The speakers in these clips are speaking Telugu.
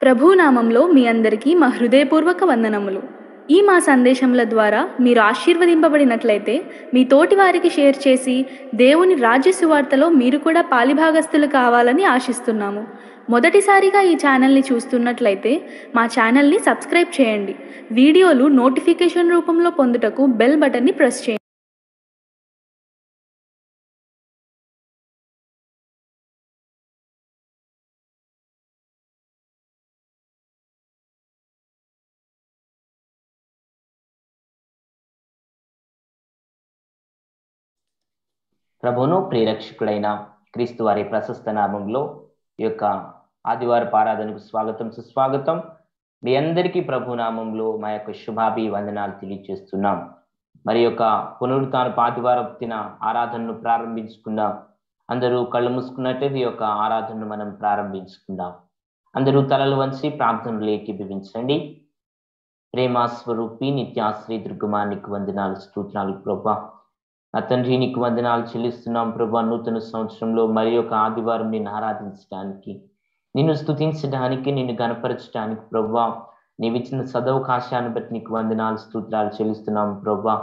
ప్రభునామంలో మీ అందరికీ మా హృదయపూర్వక వందనములు. ఈ మా సందేశముల ద్వారా మీరు ఆశీర్వదింపబడినట్లయితే మీ తోటి వారికి షేర్ చేసి దేవుని రాజ్య సువార్తలో మీరు కూడా పాలిభాగస్తులు కావాలని ఆశిస్తున్నాము. మొదటిసారిగా ఈ ఛానల్ని చూస్తున్నట్లయితే మా ఛానల్ని సబ్స్క్రైబ్ చేయండి. వీడియోలు నోటిఫికేషన్ రూపంలో పొందుటకు బెల్ బటన్ని ప్రెస్ చేయండి. ప్రభువును ప్రియరక్షకుడైన క్రీస్తు వారి ప్రశస్త నామంలో ఈ యొక్క ఆదివారపు ఆరాధనకు స్వాగతం సుస్వాగతం. మీ అందరికీ ప్రభు నామంలో మా యొక్క శుభాభివందనాలు తెలియజేస్తున్నాం. మరి యొక్క పునరుత్థానపు ఆదివారపు దిన ఆరాధనను ప్రారంభించుకుందాం. అందరూ కళ్ళు మూసుకున్నట్లయితే ఈ యొక్క ఆరాధనను మనం ప్రారంభించుకుందాం. అందరూ తలలు వంచి ప్రార్థనలు ఏకీభవించండి. ప్రేమ స్వరూపి నిత్యాశ్రీ దుర్గమానికి వందనాలు స్తోత్రాలు ప్రభా. నా తండ్రి నీకు వందనాలు చెల్లిస్తున్నాం ప్రభా. నూతన సంవత్సరంలో మరి ఒక ఆదివారం నిన్ను ఆరాధించడానికి, నిన్ను స్తుతించడానికి, నిన్ను గణపరచడానికి ప్రభా నీవిచ్చిన సదవకాశాన్ని బట్టి నీకు వందనాలు స్తోత్రాలు చెల్లిస్తున్నాం ప్రభా.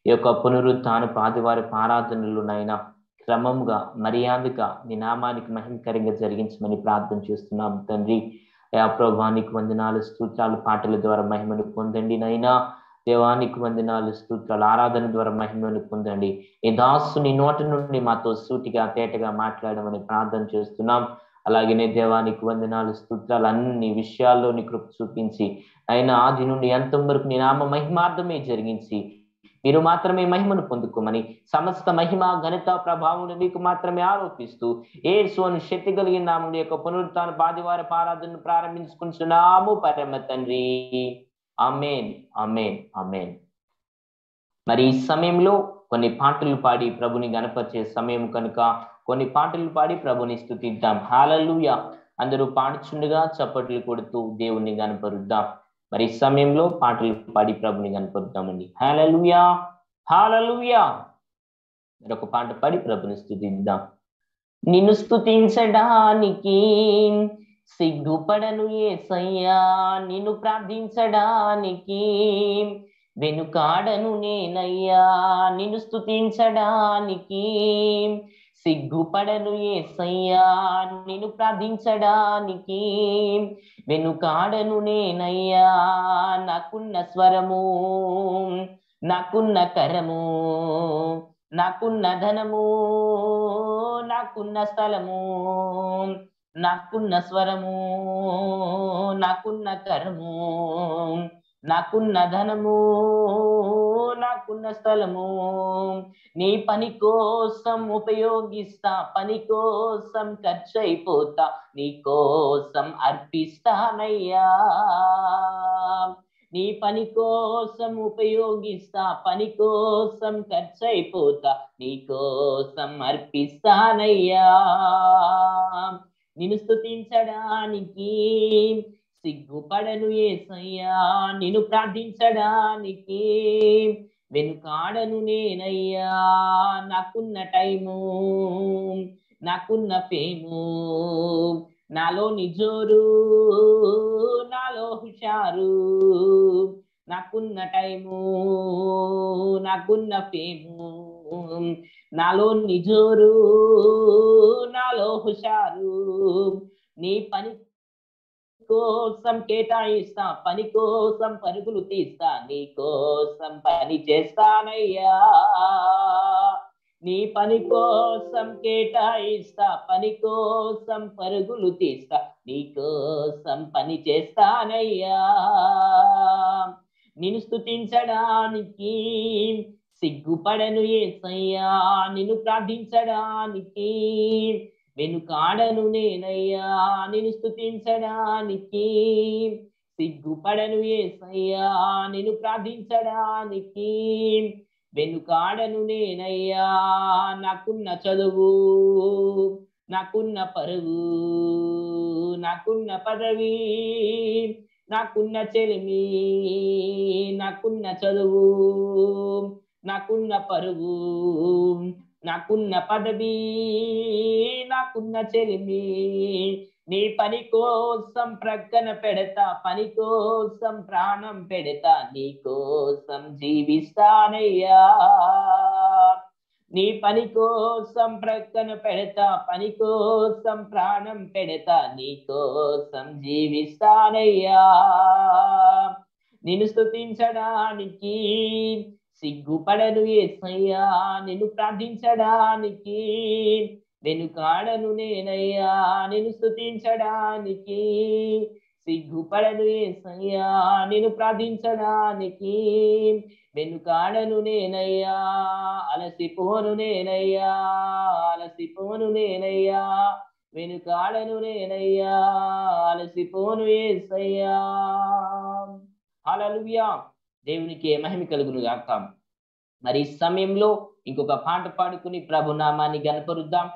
ఈ యొక్క పునరుత్థానపు ఆదివారపు ఆరాధనలోనైనా క్రమంగా మర్యాదగా నీ నామానికి మహిమకరంగా జరిగించమని ప్రార్థన చేస్తున్నాం తండ్రి. ప్రభా నీకు వందనాలు స్తోత్రాలు పాటల ద్వారా మహిమను పొందండి నైనా. దేవానికి వందనాలు స్తోత్రాలు ఆరాధన ద్వారా మహిమను పొందండి. ఈ దాసుని నోటి నుండి మాతో సూటిగా తేటగా మాట్లాడమని ప్రార్థన చేస్తున్నాం. అలాగనే దేవానికి వందనాలు స్తోత్రాలు అన్ని విషయాల్లో నీ కృప చూపించి ఆయన ఆది నుండి అంతం వరకు నీ నామ మహిమార్థమే జరిగించి మీరు మాత్రమే మహిమను పొందుకోమని, సమస్త మహిమ ఘనత ప్రభావం మీకు మాత్రమే ఆరోపిస్తూ యేసు అను శక్తి కలిగిన నామం యొక్క పునరుత్థాన ఆదివారపు ఆరాధనను ప్రారంభించుకుంటున్నాము పరమ తండ్రి. ఆమేన్ ఆమేన్ ఆమేన్. మరి ఈ సమయంలో కొన్ని పాటలు పాడి ప్రభుని గణపరిచే సమయం కనుక కొన్ని పాటలు పాడి ప్రభుని స్తుతిద్దాం. హల్లెలూయా. అందరూ పాడుచుండగా చప్పట్లు కొడుతూ దేవుని గణపరుద్దాం. మరి ఈ సమయంలో పాటలు పాడి ప్రభుని గణపరుద్దామండి. హల్లెలూయా హల్లెలూయా. మరొక పాట పాడి ప్రభుని స్తుతిద్దాం. నిన్ను స్తుతించడానికి సిగ్గుపడను యేసయ్యా, నిన్ను ప్రార్థించడానికి వెనుకాడను నేనయ్యా. నిన్ను స్తుతించడానికి సిగ్గుపడను యేసయ్యా, నిన్ను ప్రార్థించడానికి వెనుకాడను నేనయ్యా. నాకున్న స్వరము, నాకున్న కరము, నాకున్న ధనము, నాకున్న స్థలము, నాకున్న స్వరము, నాకున్న కరము, నాకున్న ధనము, నాకున్న స్థలము నీ పని కోసం ఉపయోగిస్తా, పని కోసం ఖర్చు అయిపోతా, నీ కోసం అర్పిస్తానయ్యా. నీ పని కోసం ఉపయోగిస్తా, పని కోసం ఖర్చు అయిపోతా, నీ కోసం అర్పిస్తానయ్యా. నిన్ను స్తుతించడానికి సిగ్గుపడను యేసయ్యా, నిన్ను ప్రార్థించడానికి వెనుకాడను నేనయ్యా. నాకున్న టైము, నాకున్న ఫేము, నాలో నిజోరు, నాలో హుషారు, నాకున్న టైము, నాకున్న ఫేము, నాలో నిజోరు, నాలో హుషారు నీ పని కోసం కేటాయిస్తా, పని కోసం పరుగులు తీస్తా, నీ కోసం పని చేస్తానయ్యా. నీ పని కోసం కేటాయిస్తా, పని కోసం పరుగులు తీస్తా, నీ కోసం పని చేస్తానయ్యా. నిన్ను స్తుతించడానికి సిగ్గుపడను యేసయ్యా, నిన్ను ప్రార్థించడానికి వెనుకాడను నేనయ్యా. నిన్ను స్తుతించడానికి సిగ్గుపడను యేసయ్యా, నిన్ను ప్రార్థించడానికి వెనుకాడను నేనయ్యా. నాకున్న చదువు, నాకున్న పరువు, నాకున్న పదవి, నాకున్న చెలిమి, నాకున్న చదువు, నాకున్న పరువు, నాకున్న పదవి, నాకున్న చెలిమి, నీ పని కోసం ప్రక్కన పెడతా, పని కోసం ప్రాణం పెడతా, నీ కోసం జీవిస్తానయ్యా. నీ పని కోసం ప్రక్కన పెడతా, పని కోసం ప్రాణం పెడతా, నీ కోసం జీవిస్తానయ్యా. నిన్ను స్తుతించడానికి సిగ్గుపడను యేసయ్యా, నిన్ను ప్రార్థించడానికి వెనుకాడను నేనయ్యా. నిన్ను స్తుతించడానికి సిగ్గుపడను యేసయ్యా, నిన్ను ప్రార్థించడానికి వెనుకాడను నేనయ్యా. అలసిపోను నేనయ్యా, అలసిపోను నేనయ్యా, వెనుకాడను నేనయ్యా, అలసిపోను యేసయ్యా. హల్లెలూయా. దేవునికి మహిమ కలుగును గాక. మరి ఈ సమయంలో ఇంకొక పాట పాడుకుని ప్రభు నామాన్ని గణపరుద్దాం.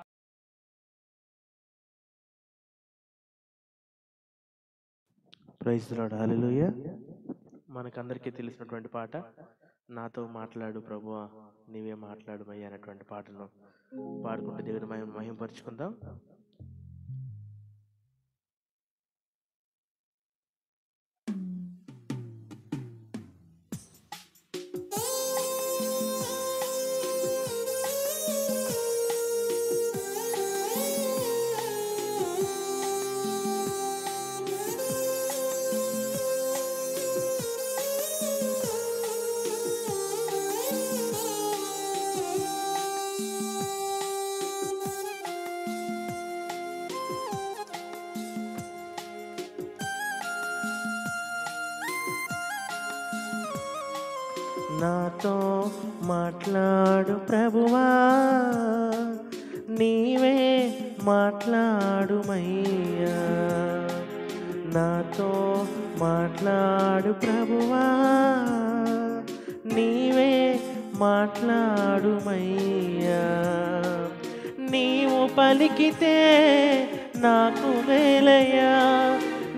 Praise the Lord. హల్లెలూయా. మనకందరికీ తెలిసినటువంటి పాట, నాతో మాట్లాడు ప్రభువా నీవే మాట్లాడుమయ్యా అనేటువంటి పాటను పాడుకుంటూ దేవుని మహిమపరుచుకుందాం. నాతో మాట్లాడు ప్రభువా నీవే మాట్లాడుమయ్యా. నాతో మాట్లాడు ప్రభువా నీవే మాట్లాడుమయ్యా. నీవు పలికితే నాకు మేలయ్యా,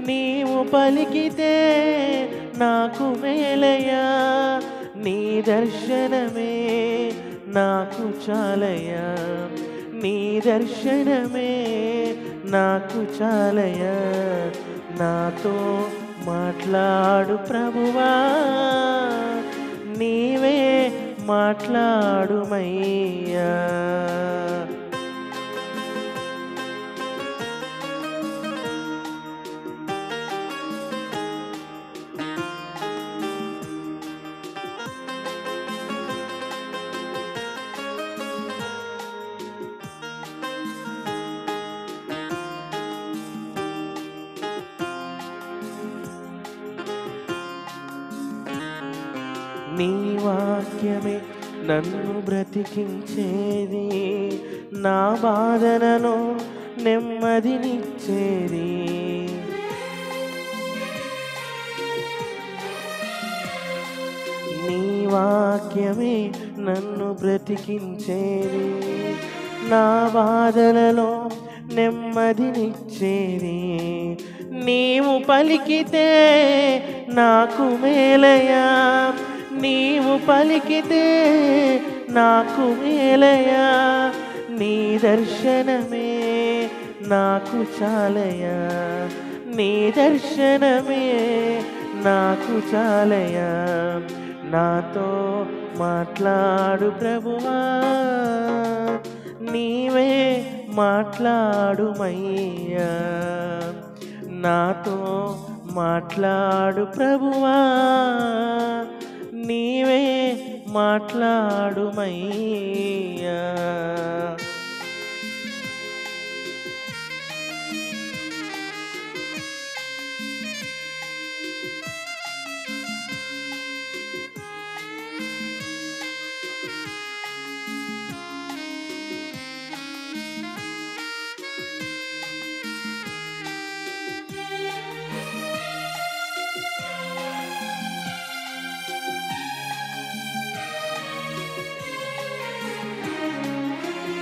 నీవు పలికితే నాకు మేలయ్యా. నీ దర్శనమే నాకు చాలయ్యా, నీ దర్శనమే నాకు చాలయ్యా. నాతో మాట్లాడు ప్రభువా నీవే మాట్లాడుమయ్యా. నీ వాక్యమే నన్ను బ్రతికించేది, నా బాధలలో నెమ్మదినిచ్చేది. నీ వాక్యమే నన్ను బ్రతికించేది, నా బాధలలో నెమ్మదినిచ్చేది. నీవు పలికితే నాకు మేలయ్యా, నీవు పలికితే నాకు మేలయ్యా. నీ దర్శనమే నాకు చాలయ్యా, నీ దర్శనమే నాకు చాలయ్యా. నాతో మాట్లాడు ప్రభువా నీవే మాట్లాడుమయ్యా. నాతో మాట్లాడు ప్రభువా నీవే మాట్లాడుమయ్యా.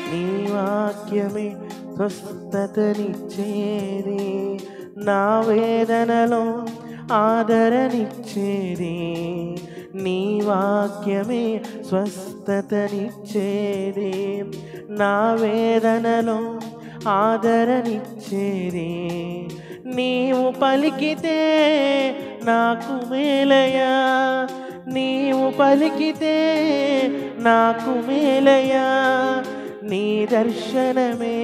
నీ వాక్యమే స్వస్థతనిచ్చేది, నా వేదనలో ఆదరణిచ్చేది. నీ వాక్యమే స్వస్థతనిచ్చేది, నా వేదనలో ఆదరణిచ్చేది. నీవు పలికితే నాకు మేలయా, నీవు పలికితే నాకు మేలయా, నీ దర్శనమే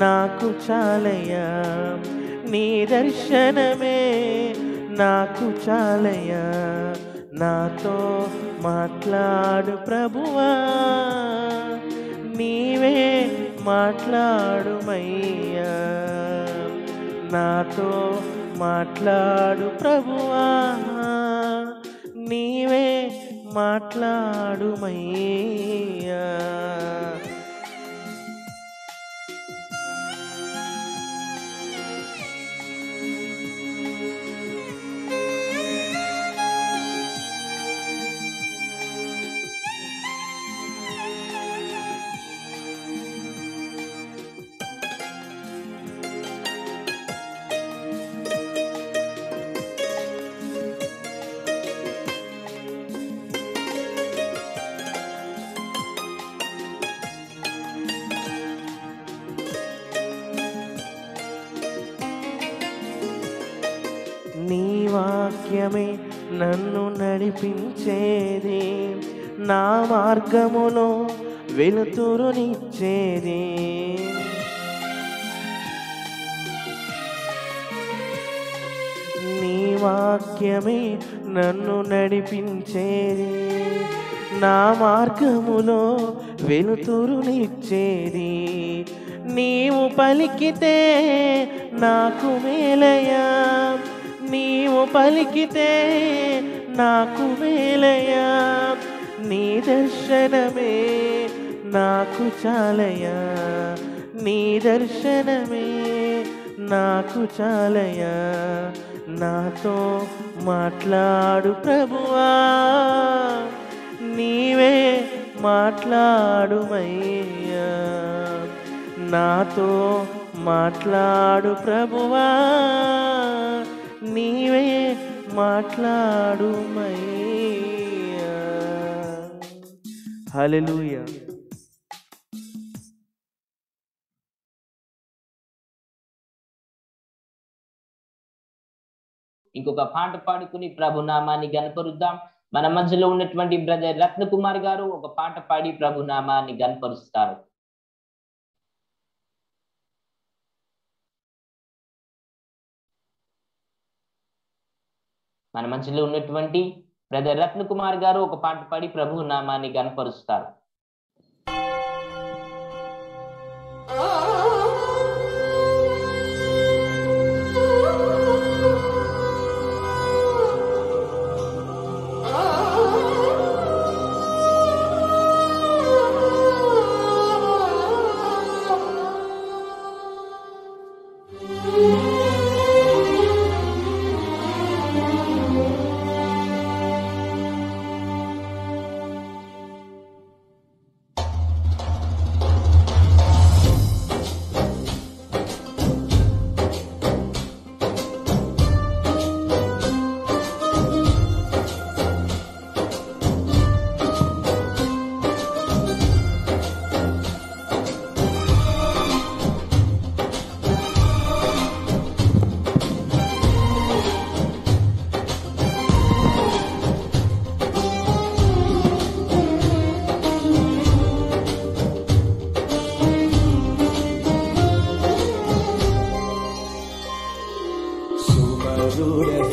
నాకు చాలయా, నీ దర్శనమే నాకు చాలయా. నాతో మాట్లాడు ప్రభువా, నీవే మాట్లాడుమయ్యా, నాతో మాట్లాడు ప్రభువా, నీవే మాట్లాడుమయ్యా. నీ వాక్యమే నన్ను నడిపించేది, నా మార్గములో వెలుతురునిచ్చేది. నీ వాక్యమే నన్ను నడిపించేది, నా మార్గములో వెలుతురునిచ్చేది. నీవు పలికితే నాకు మేలయా, నీవు పలికితే నాకు మేలయా, నీ దర్శనమే నాకు చాలయా, నీ దర్శనమే నాకు చాలయా. నాతో మాట్లాడు ప్రభువా, నీవే మాట్లాడుమయ్యా, నాతో మాట్లాడు ప్రభువా, నీవే మాట్లాడుమయ్యా. హల్లెలూయా. ఇంకొక పాట పాడుకుని ప్రభు నామాన్ని గనపరుద్దాం. మన మధ్యలో ఉన్నటువంటి బ్రదర్ రత్నకుమార్ గారు ఒక పాట పాడి ప్రభు నామాన్ని గనపరుస్తారు. మన మధ్యలో ఉన్నటువంటి బ్రదర్ రత్నకుమార్ గారు ఒక పాట పాడి ప్రభు నామాన్ని గనపరుస్తారు.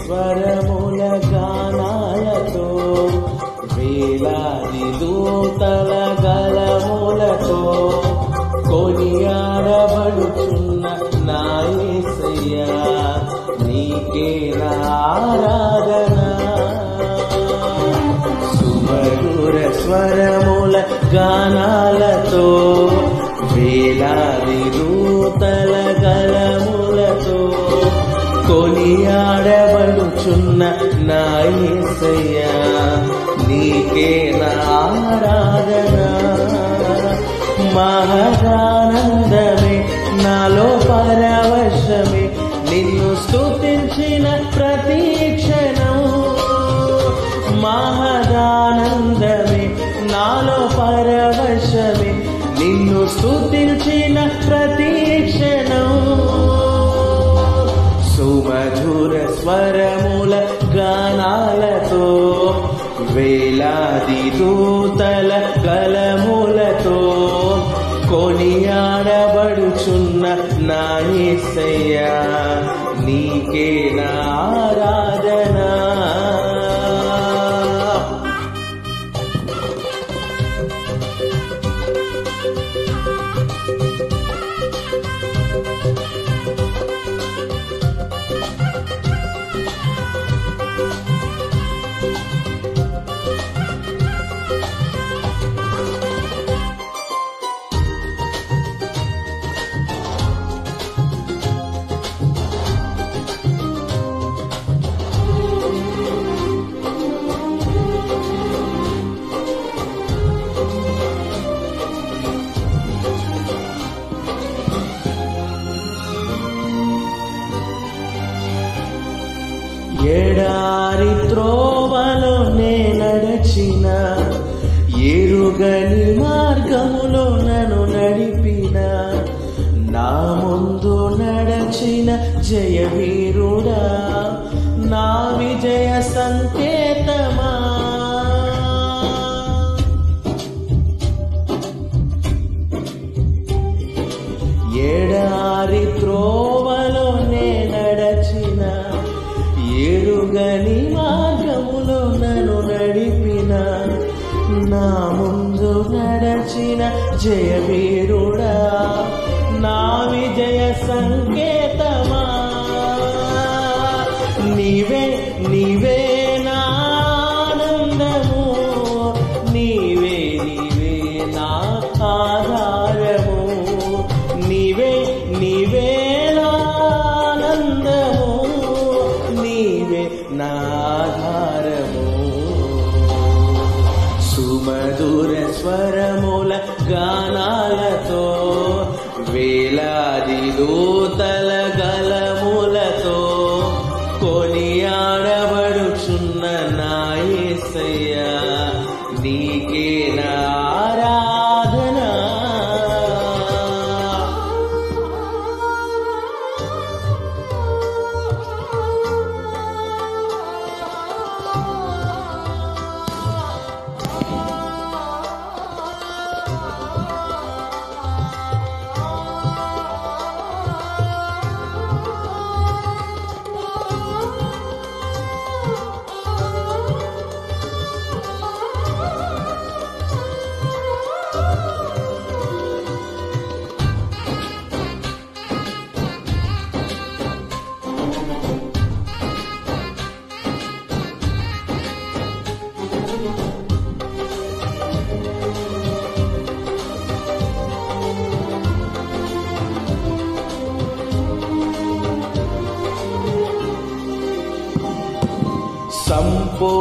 స్వరముల గానాలతో వేలాది దూతల గలములతో కొనియాడబడుచున్న నా యేసయ్యా, నీకే నా ఆరాధన. సుమధుర స్వరముల గానాలతో వేలాది దూతల గలములతో కొనియాడబడుచున్న నా యేసయ్యా, నీకే నా ఆరాధన. మహదానందమే నాలో పరవశమే, నిన్ను స్తుతించిన ప్రతి క్షణం. స్తుతించిన ప్రతి క్షణం సుమధుర స్వరముల గానాలతో వేలాది దూతల గలములతో కొనియాడబడుచున్న నా యేసయ్యా నీకే నా ఆరాధన. ఎడారి త్రోవలో నే నడచిన ఎరుగని మార్గములో నన్ను నడిపిన నా ముందు నడచిన జయవీరుడా నా విజయ సంకేతమా. ఎడారి త్రోవలో నే నడచిన ఎరుగని మార్గములో నన్ను నడిపిన నా ముందు నడచిన జయవీరుడా నా విజయ సంకేతమా. నీవే నీవే నా ఆనందము నీవే నీవే నా ఆధారము నీవే నీవే నా ఆనందము నీవే నా ఆధారము. సుమధుర స్వరముల గానాలతో వేలాది దూతల గలములతో కొనియాడబడుచున్న నా యేసయ్యా నీకే నా ఆరాధన.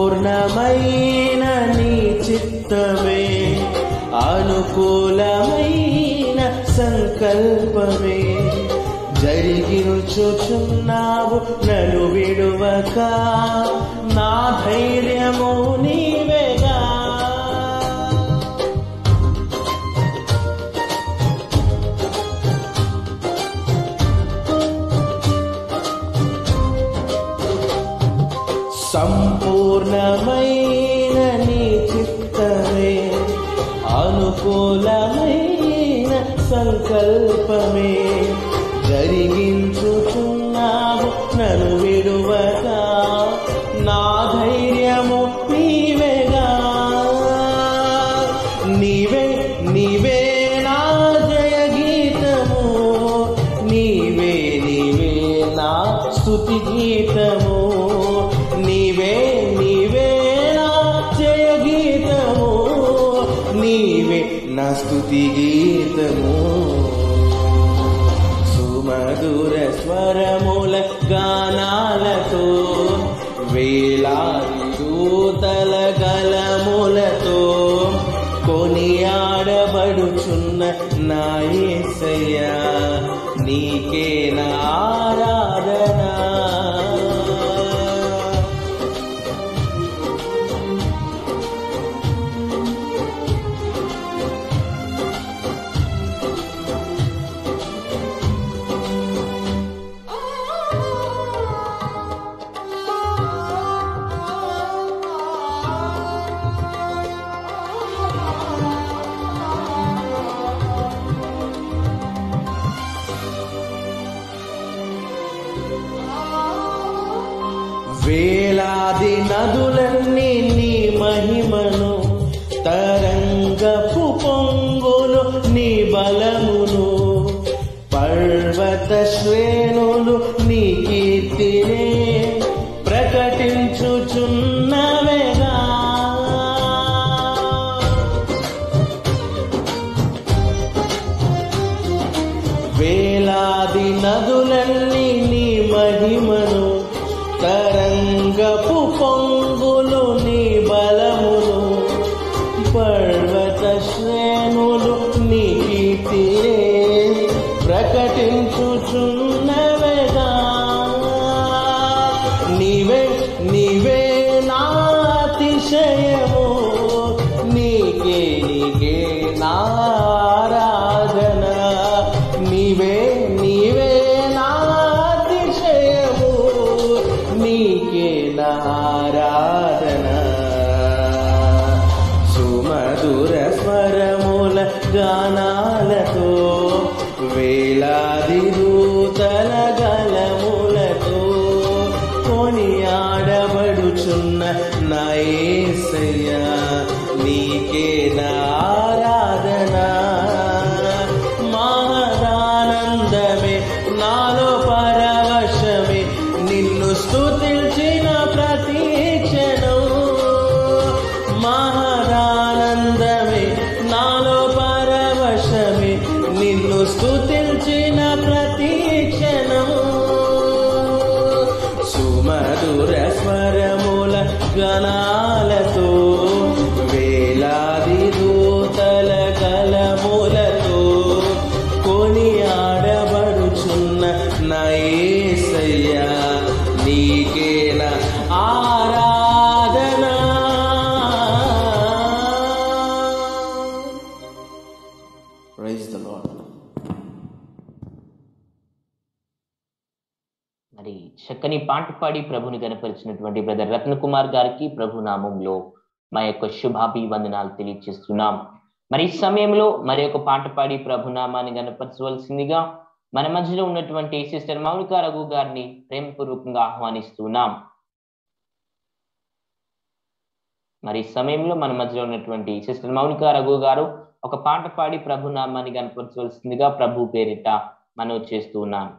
సంపూర్ణమైన నీ చిత్తమే అనుకూలమైన సంకల్పమే జరిగించుచున్నావు నన్ను విడువక నా ధైర్యము నీవేగా. సంపూర్ణమైన నీ చిత్తమే అనుకూలమైన సంకల్పమే జరిగించుచున్నావు నన్ను విడువక నా ధైర్యము నీవేగా. నీవే నీవే నా జయ గీతము నీవే నీవే నా స్తుతి గీతము నీవే నీవే నా జయ గీతము నీవే నా స్తుతి గీతము. సుమధుర స్వరముల గానాలతో వేలాది దూతల గలములతో కొనియాడబడుచున్న నా యేసయ్యా నీకే నా ఆరాధన. వేలాది నదులన్నీ నీ మహిమను, తరంగపు పొంగులు నీ బలమును, పర్వత శ్రేణులు నీ కీర్తినే ప్రకటించుచున్నవేగా. వేలాది నదులన్నీ నీ మహిమను, తరంగపు పొంగులు నీ బలమును, పర్వత శ్రేణులు నీ కీర్తినే ప్రకటించుచున్నవేగా. నీవే నీవే నా అతిశయము, నీకే నా ఆరాధన. నీవే నీవే నా అతిశయము, నీకే నా ఆరాధన. సుమధుర స్వరముల గానాలతో, వేలాది దూతల గలములతో కొనియాడబడుచున్న నా యేసయ్యా, నీకే నా ఆరాధన. మహదానందమే నాలో పరవశమే, నిన్ను స్తుతించిన ప్రతి క్షణం. మహదానందమే నాలో పరవశమే, నిన్ను స్తుతించిన ప్రతి క్షణం. సుమధుర స్వరముల గణాలతో, వేలాది దూతల గలములతో కొనియాడబడుచున్న నా యేసయ్యా, నీకే నా ఆరాధన. Praise the lord. మరి చక్కని పాట పాడి ప్రభుని గణపరిచినటువంటి బ్రదర్ రత్నకుమార్ గారికి ప్రభు నామంలో మా యొక్క శుభాభివందనాలు తెలియజేస్తున్నాం. మరి ఈ సమయంలో మరి ఒక పాట పాడి ప్రభు నామాన్ని గణపరచవలసిందిగా మన మధ్యలో ఉన్నటువంటి సిస్టర్ మౌనిక రఘు గారిని ప్రేమపూర్వకంగా ఆహ్వానిస్తున్నాం. మరి ఈ సమయంలో మన మధ్యలో ఉన్నటువంటి సిస్టర్ మౌనిక రఘు గారు ఒక పాట పాడి ప్రభు నామాన్ని గణపరచవలసిందిగా ప్రభు పేరిట మనవి చేస్తున్నాను.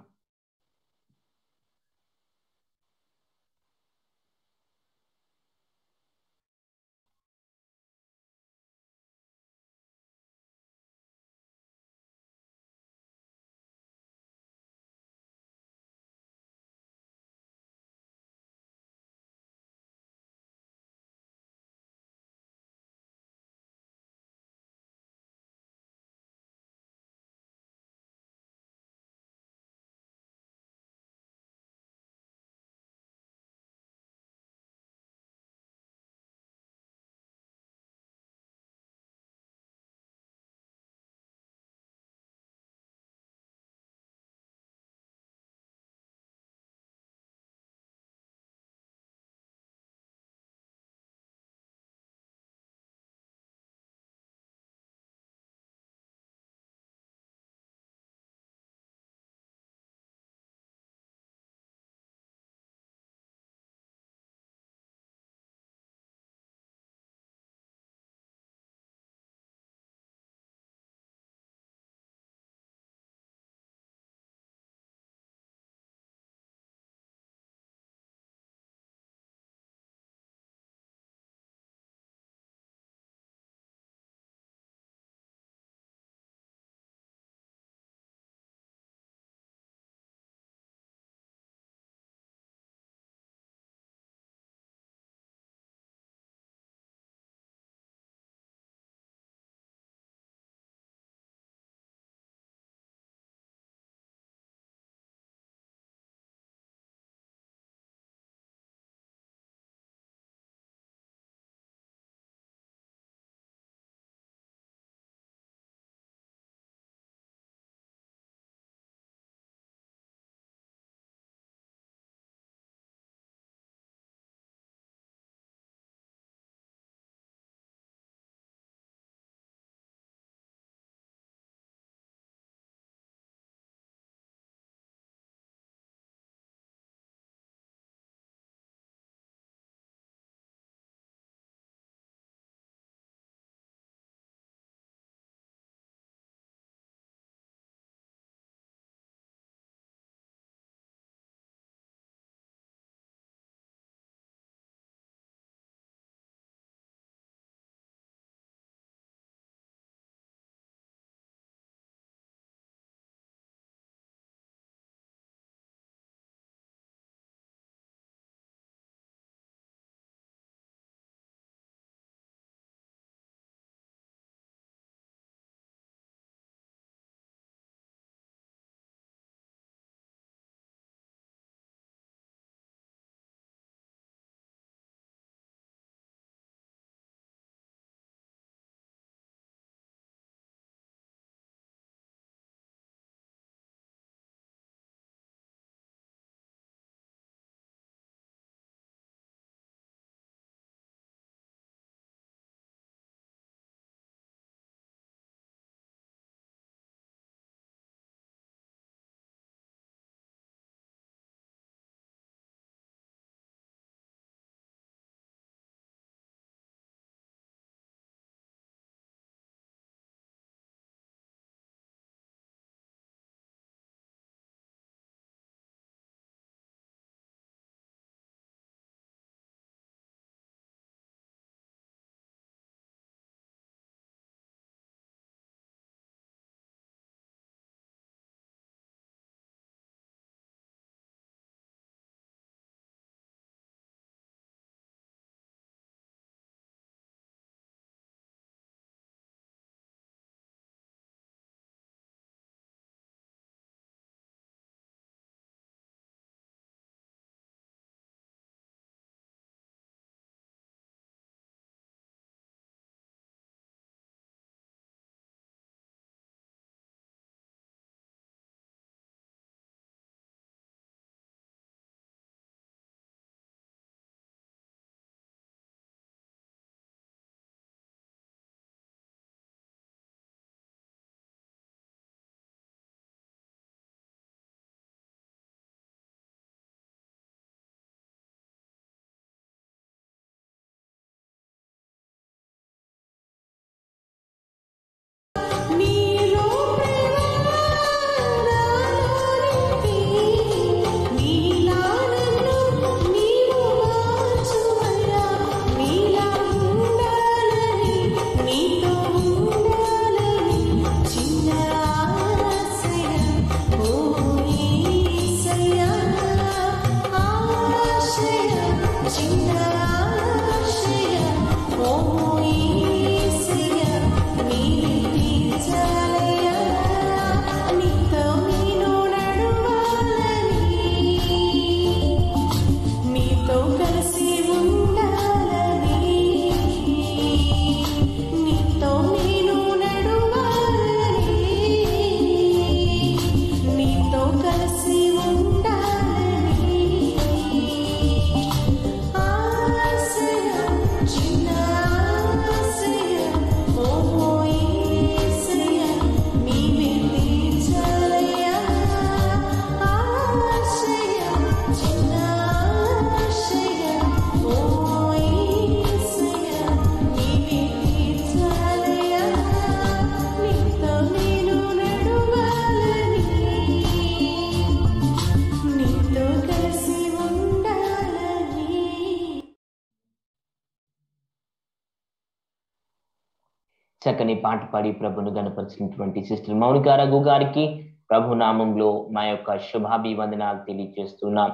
చక్కని పాట పాడి ప్రభును గణపరిచినటువంటి సిస్టర్ మౌనిక రఘు గారికి ప్రభు నామంలో మా యొక్క శుభాభివందనాలు తెలియజేస్తున్నాం.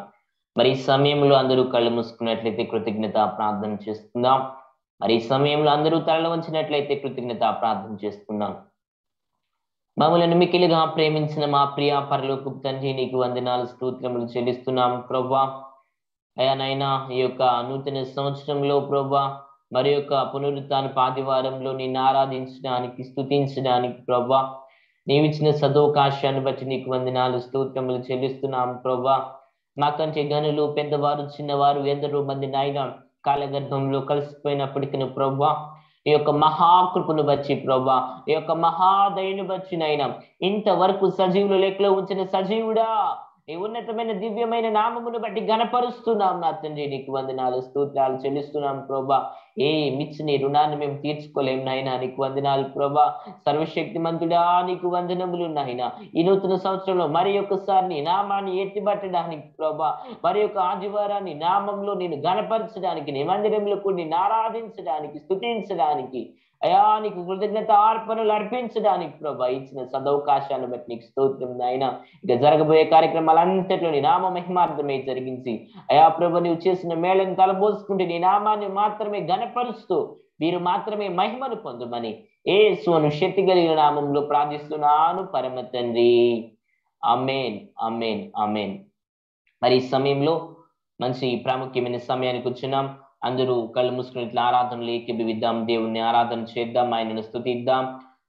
మరి ఈ సమయంలో అందరూ కళ్ళు మూసుకున్నట్లయితే కృతజ్ఞత ప్రార్థన చేస్తున్నాం. మరి ఈ సమయంలో అందరూ తలలు వంచినట్లయితే కృతజ్ఞత ప్రార్థన చేస్తున్నాం. మమ్మల్ని మిక్కిలిగా ప్రేమించిన మా ప్రియ పరలోకపు తండ్రి, నీకు వందనాలు స్తోత్రములు చెల్లిస్తున్నాం ప్రభా. అయ్యా నైనా ఈ యొక్క నూతన సంవత్సరంలో ప్రభా, మరి యొక్క పునరుత్థాన ఆదివారంలో నిన్ను ఆరాధించడానికి, స్తుతించడానికి ప్రభా, నీవిచ్చిన సదవకాశాన్ని బట్టి నీకు వందనాలు స్తోత్రములు చెల్లిస్తున్నాం ప్రభా. మాకంటే గనులు, పెద్దవారు, చిన్నవారు ఎందరో మంది నాయన కాలగర్భంలో కలిసిపోయినప్పటికీ ప్రభా, ఈ యొక్క మహాకృపను బట్టి ప్రభా, ఈ యొక్క మహాదయను బట్టి నైనా ఇంతవరకు సజీవులు లెక్కలో ఉంచిన సజీవుడా, ఈ ఉన్నతమైన దివ్యమైన నామమును బట్టి గణపరుస్తున్నాం నా తండ్రి. నీకు వందనాలు స్తోత్రాలు చెల్లిస్తున్నాం ప్రభా. ఏ మిచ్చిని రుణాన్ని మేము తీర్చుకోలేం నాయన. నీకు వందనాలు ప్రభా. సర్వశక్తిమంతుడా నీకు వందనములు నాయన. ఈ నూతన సంవత్సరంలో మరి ఒక్కసారి నీ నామాన్ని ఎత్తిపట్టడానికి ప్రభా, మరి యొక్క ఆదివారాన్ని నామంలో నేను గణపరచడానికి, నీ మందిరంలో కూడా నేను ఆరాధించడానికి, స్తుతించడానికి, అయా నీకు కృతజ్ఞత అర్పణలు అర్పించడానికి ప్రభా ఇచ్చిన సదవకాశాన్ని బట్టి నీకు స్తోత్రం నాయన. ఇక జరగబోయే కార్యక్రమాలంతట్లో నీ నామ మహిమార్థమే జరిగించి అయా ప్రభా, నీవు చేసిన మేళను తలబోసుకుంటే నీ నామాన్ని మాత్రమే గణపరుస్తూ మీరు మాత్రమే మహిమను పొందమని యేసు శక్తి కలిగిన నామంలో ప్రార్థిస్తున్నాను పరమ తండ్రి. ఆమేన్, ఆమేన్, ఆమేన్. మరి ఈ సమయంలో మంచి ప్రాముఖ్యమైన సమయానికి వచ్చినాం. అందరూ కళ్ళు మూసుకుని ఇట్లా ఆరాధనలు ఏకీభవిద్దాం, దేవుణ్ణి ఆరాధన చేద్దాం, ఆయనను స్తుతిద్దాం.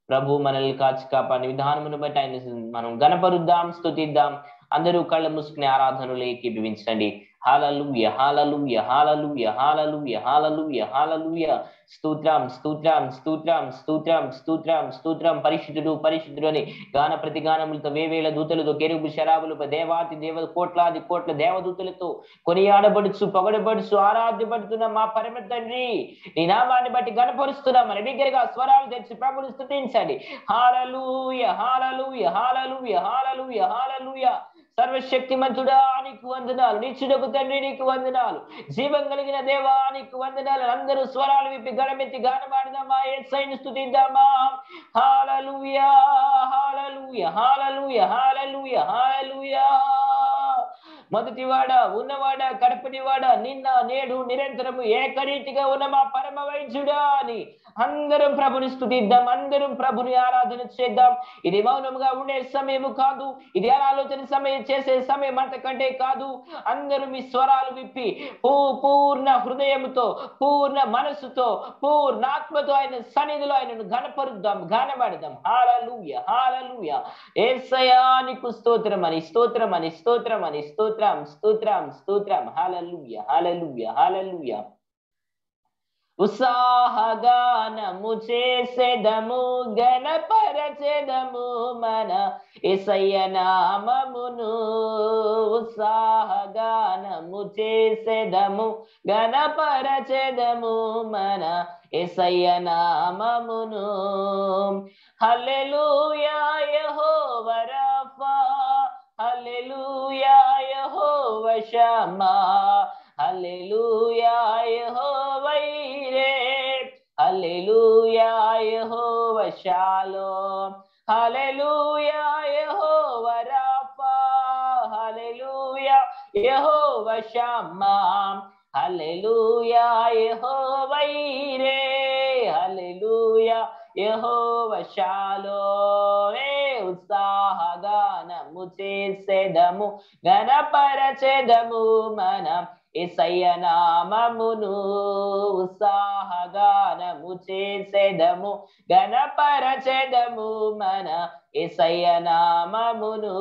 ప్రభు మనల్ని కాచి కాపాడిన విధానమును బట్టి ఆయన మనం గణపరుద్దాం, స్తుతిద్దాం. అందరూ కళ్ళు మూసుకుని ఆరాధనలు ఏకీభవించండి. హల్లెలూయా, హల్లెలూయా, హల్లెలూయా, హల్లెలూయా, హల్లెలూయా, హల్లెలూయా. స్తోత్రం, స్తోత్రం, స్తోత్రం, స్తోత్రం, స్తోత్రం, స్తోత్రం. పరిశుద్ధుడు, పరిశుద్ధుడు అని గాన ప్రతిగానములతో, వేవేల దూతలతో, కెరూబు శరాబులపై దేవాతి దేవ కోట్లాది కోట్ల దేవదూతలతో కొనియాడబడుచు, పొగడబడుచు, ఆరాధ్యపడుతున్న మా పరమ తండ్రి నీ నామాన్ని బట్టి గణపరుస్తున్నాం. మన బిగ్గరగా స్వరాలు తెచ్చి ప్రభుని స్తుతించండి. హల్లెలూయా, హల్లెలూయా, హల్లెలూయా, హల్లెలూయా, హల్లెలూయా. సర్వశక్తిమంతుడా నీకు వందనాలు, నిత్యుడకు తండ్రి నీకు వందనాలు, జీవం కలిగిన దేవా నీకు వందనాలు. అందరూ స్వరాలు విప్పి గణమెత్తి గానమాడదామా, యేసయ్యను స్తుతిద్దామా. హల్లెలూయా, హల్లెలూయా, హల్లెలూయా, హల్లెలూయా, హల్లెలూయా. మొదటివాడ, ఉన్నవాడ, కడపటివాడ, నిన్న నేడు నిరంతరము ఏకరీతిగా ఉన్న మా పరమ వైద్యుడా అని అందరం ప్రభుని స్తుతిద్దాం, అందరం ప్రభుని ఆరాధన చేద్దాం. ఇది మౌనముగా ఉండే సమయము కాదు, ఇది ఆలోచన సమయం చేసే సమయం అంతకంటే కాదు. అందరూ మీ స్వరాలు విప్పి పూర్ణ హృదయముతో, పూర్ణ మనసుతో, పూర్ణాత్మతో ఆయన సన్నిధిలో ఆయనను ఘనపరుద్దాం, ఘనపడదాం. హల్లెలూయా, హల్లెలూయా. యేసయ్యా నీకు స్తోత్రం అని, స్తోత్రం అని, స్తోత్రం అని, స్తోత్రం, స్తోత్రం, స్తోత్రం. హల్లెలూయా, హల్లెలూయా, హల్లెలూయా. ఉత్సాహగానము చేసేదము, గణపరచెదము మన యేసయ్య నామమును. ఉత్సాహగానము చేసేదము, గణపరచెదము మన యేసయ్య నామమును. హల్లెలూయా యెహోవా రఫా, హల్లెలూయా యెహోవా షమ్మా, హల్లెలూయా యెహోవా ఈరే, హల్లెలూయా యెహోవా షాలోమ్, హల్లెలూయా యెహోవా రఫా, హల్లెలూయా యెహోవా షమ్మా, హల్లెలూయా యెహోవా ఈరే, హల్లెలూయా యెహోవా షాలోమ్. ఉత్సాహగానము చేసేదము, గణపరచెదము మన యేసయ్య నామమును. ఉత్సాహగానము చేసేదము, గణపరచెదము మన యేసయ్య నామమును.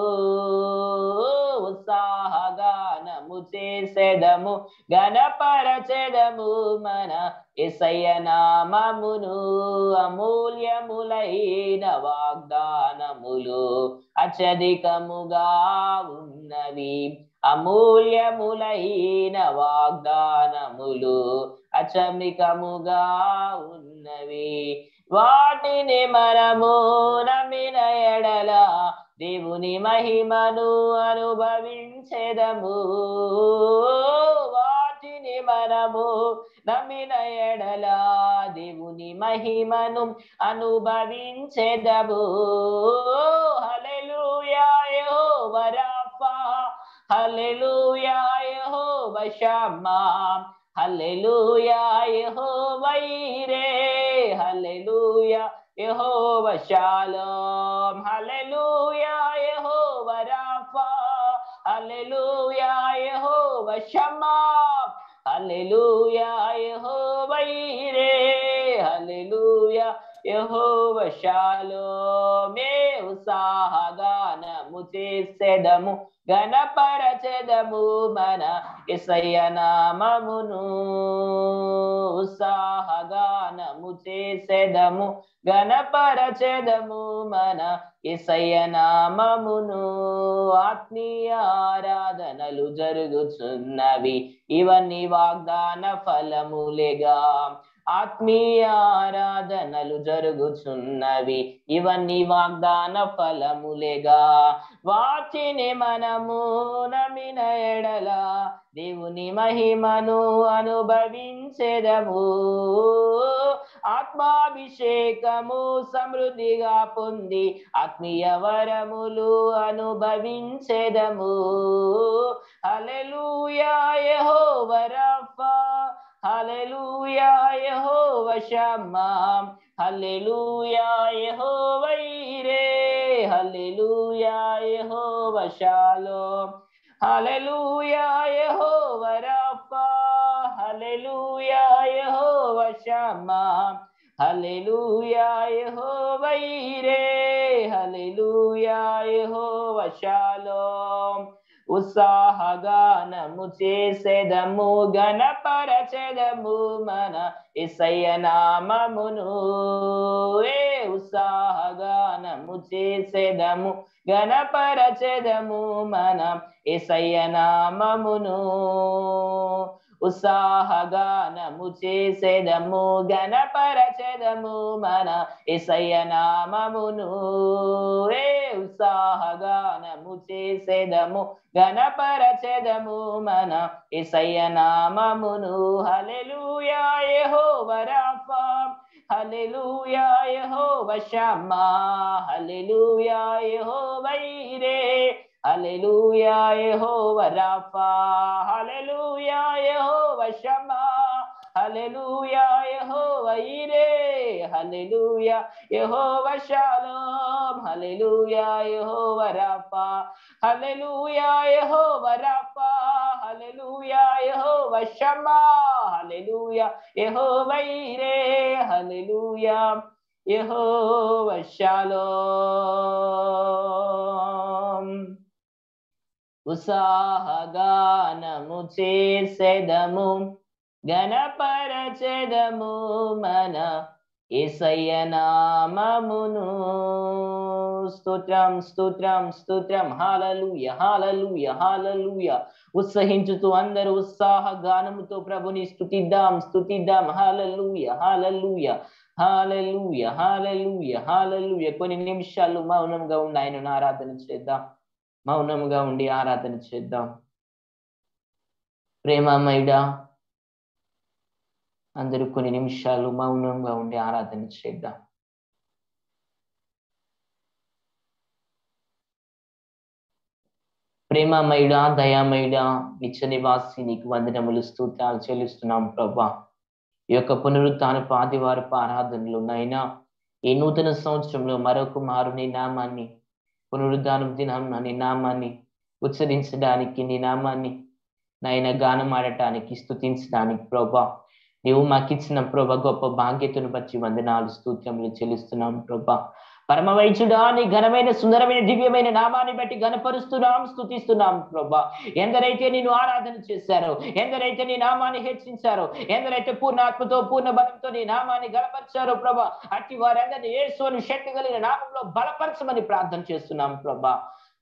ఉత్సాహగానము చేసేదము, గణపరచెదము మన యేసయ్య నామమును. అమూల్యములైన వాగ్దానములు అత్యధికముగా ఉన్నవి, అమూల్యములైన వాగ్దానములు అచమికముగా ఉన్నవి. వాటిని మనము నమ్మిన ఎడల దేవుని మహిమను అనుభవించెదము. వాటిని వాటిని మనము నమ్మిన ఎడల దేవుని మహిమను అనుభవించెదము. హల్లెలూయా యెహోవా రాఫా, హల్లెలూయా యెహోవా షమ్మా, హల్లెలూయా యెహోవా ఈరే, హల్లెలూయా యెహోవా షాలోమ్, హల్లెలూయా యెహోవా రాఫా, హల్లెలూయా యెహోవా షమ్మా, హల్లెలూయా యెహోవా ఈరే, హల్లెలూయా యెహోవా షాలోమే. ఉత్సాహగానము చేసెదము, గణపరచెదము మన యేసయ్య నామమును. ఉత్సాహగానము చేసెదము, గణపరచెదము మన యేసయ్య నామమును. ఆత్మీయ ఆరాధనలు జరుగుచున్నవి, ఇవన్నీ వాగ్దాన ఫలములేగా. ఆత్మీయ ఆరాధనలు జరుగుచున్నవి, ఇవన్నీ వాగ్దాన ఫలములేగా. వాటిని మనము నమ్మిన ఎడల దేవుని మహిమను అనుభవించెదము. ఆత్మాభిషేకము సమృద్ధిగా పొంది ఆత్మీయ వరములు అనుభవించెదము. హల్లెలూయా యెహోవా రాఫా, హల్లెలూయా యెహోవా షమ్మా, హల్లెలూయా యెహోవా ఈరే, హల్లెలూయా యెహోవా షాలోమ్, హల్లెలూయా యెహోవా రాఫా, హల్లెలూయా యెహోవా షమ్మా, హల్లెలూయా యెహోవా ఈరే, హల్లెలూయా యెహోవా షాలోమ్. ఉత్సాహగానము చేసెదము, గణపరచెదము మన యేసయ్య నామమును. ఉత్సాహగానము చేసెదము, గణపరచెదము మన యేసయ్య నామమును. ఉత్సాహగానము చేసెదము, గణపరచెదము మన యేసయ్య నామమును. ఉత్సాహగానము చేసెదము, గణపరచెదము మన యేసయ్య నామమును. హల్లెలూయా యెహోవా రాఫా, హల్లెలూయా యెహోవా షమ్మా, హల్లెలూయా యెహోవా ఈరే, హల్లెలూయా యెహోవా రాఫా, హల్లెలూయా యెహోవా షమ్మా, హల్లెలూయా యెహోవా ఈరే, హల్లెలూయా యెహోవా షాలోమ్, హల్లెలూయా యెహోవా రాఫా, హల్లెలూయా యెహోవా రాఫా, హల్లెలూయా యెహోవా షమ్మా, హల్లెలూయా యెహోవా ఈరే, హల్లెలూయా యెహోవా షాలోమ్. ఉత్సాహగానము చేసెదము, గణపరచెదము మన యేసయ్య నామమును. స్తోత్రం స్తోత్రం స్తోత్రం. హల్లెలూయా హల్లెలూయా హల్లెలూయా. ఉత్సహించుతూ అందరూ ఉత్సాహ గానముతో ప్రభుని స్తుతిద్దాం స్తుతిద్దాం. హల్లెలూయా హల్లెలూయా హల్లెలూయా హల్లెలూయా హల్లెలూయా. కొన్ని నిమిషాలు మౌనంగా ఉండి ఆయనను ఆరాధన చేద్దాం. మౌనంగా ఉండి ఆరాధన చేద్దాం. ప్రేమమయుడా, అందరూ కొన్ని నిమిషాలు మౌనంగా ఉండి ఆరాధన చేద్దాం. ప్రేమమయుడా, దయామయుడా, నిత్య నివాసి, నీకు వందనములు స్తోత్రాలు చెల్లిస్తున్నాం ప్రభా. ఈ యొక్క పునరుత్థానపు ఆదివారపు ఆరాధనలు నైనా ఈ నూతన సంవత్సరంలో మరొక మారు నీ నామాన్ని, పునరుద్ధానం దినం నీ నామాన్ని ఉచ్చరించడానికి, నీ నామాన్ని నాయన గానం ఆడటానికి, స్తుతించడానికి ప్రభా నీవు మాకిచ్చిన ప్రభా గొప్ప భాగ్యతను బట్టి వందనాలు స్తోత్రములు చెల్లిస్తున్నాం ప్రభా. పరమ వైద్యుడా, నీ ఘనమైన సుందరమైన దివ్యమైన నామాన్ని బట్టి ఘనపరుస్తున్నాం స్తుతిస్తున్నాం ప్రభా. ఎందరైతే నేను ఆరాధన చేశారో, ఎందరైతే నీ నామాన్ని హెచ్చించారో, ఎందరైతే పూర్ణ ఆత్మతో పూర్ణ బలంతో నీ నామాన్ని గలపరిచారో ప్రభా, అట్టి వారందరినీ యేసుని శక్తి కలిగిన నామంలో బలపరచమని ప్రార్థన చేస్తున్నాం ప్రభా.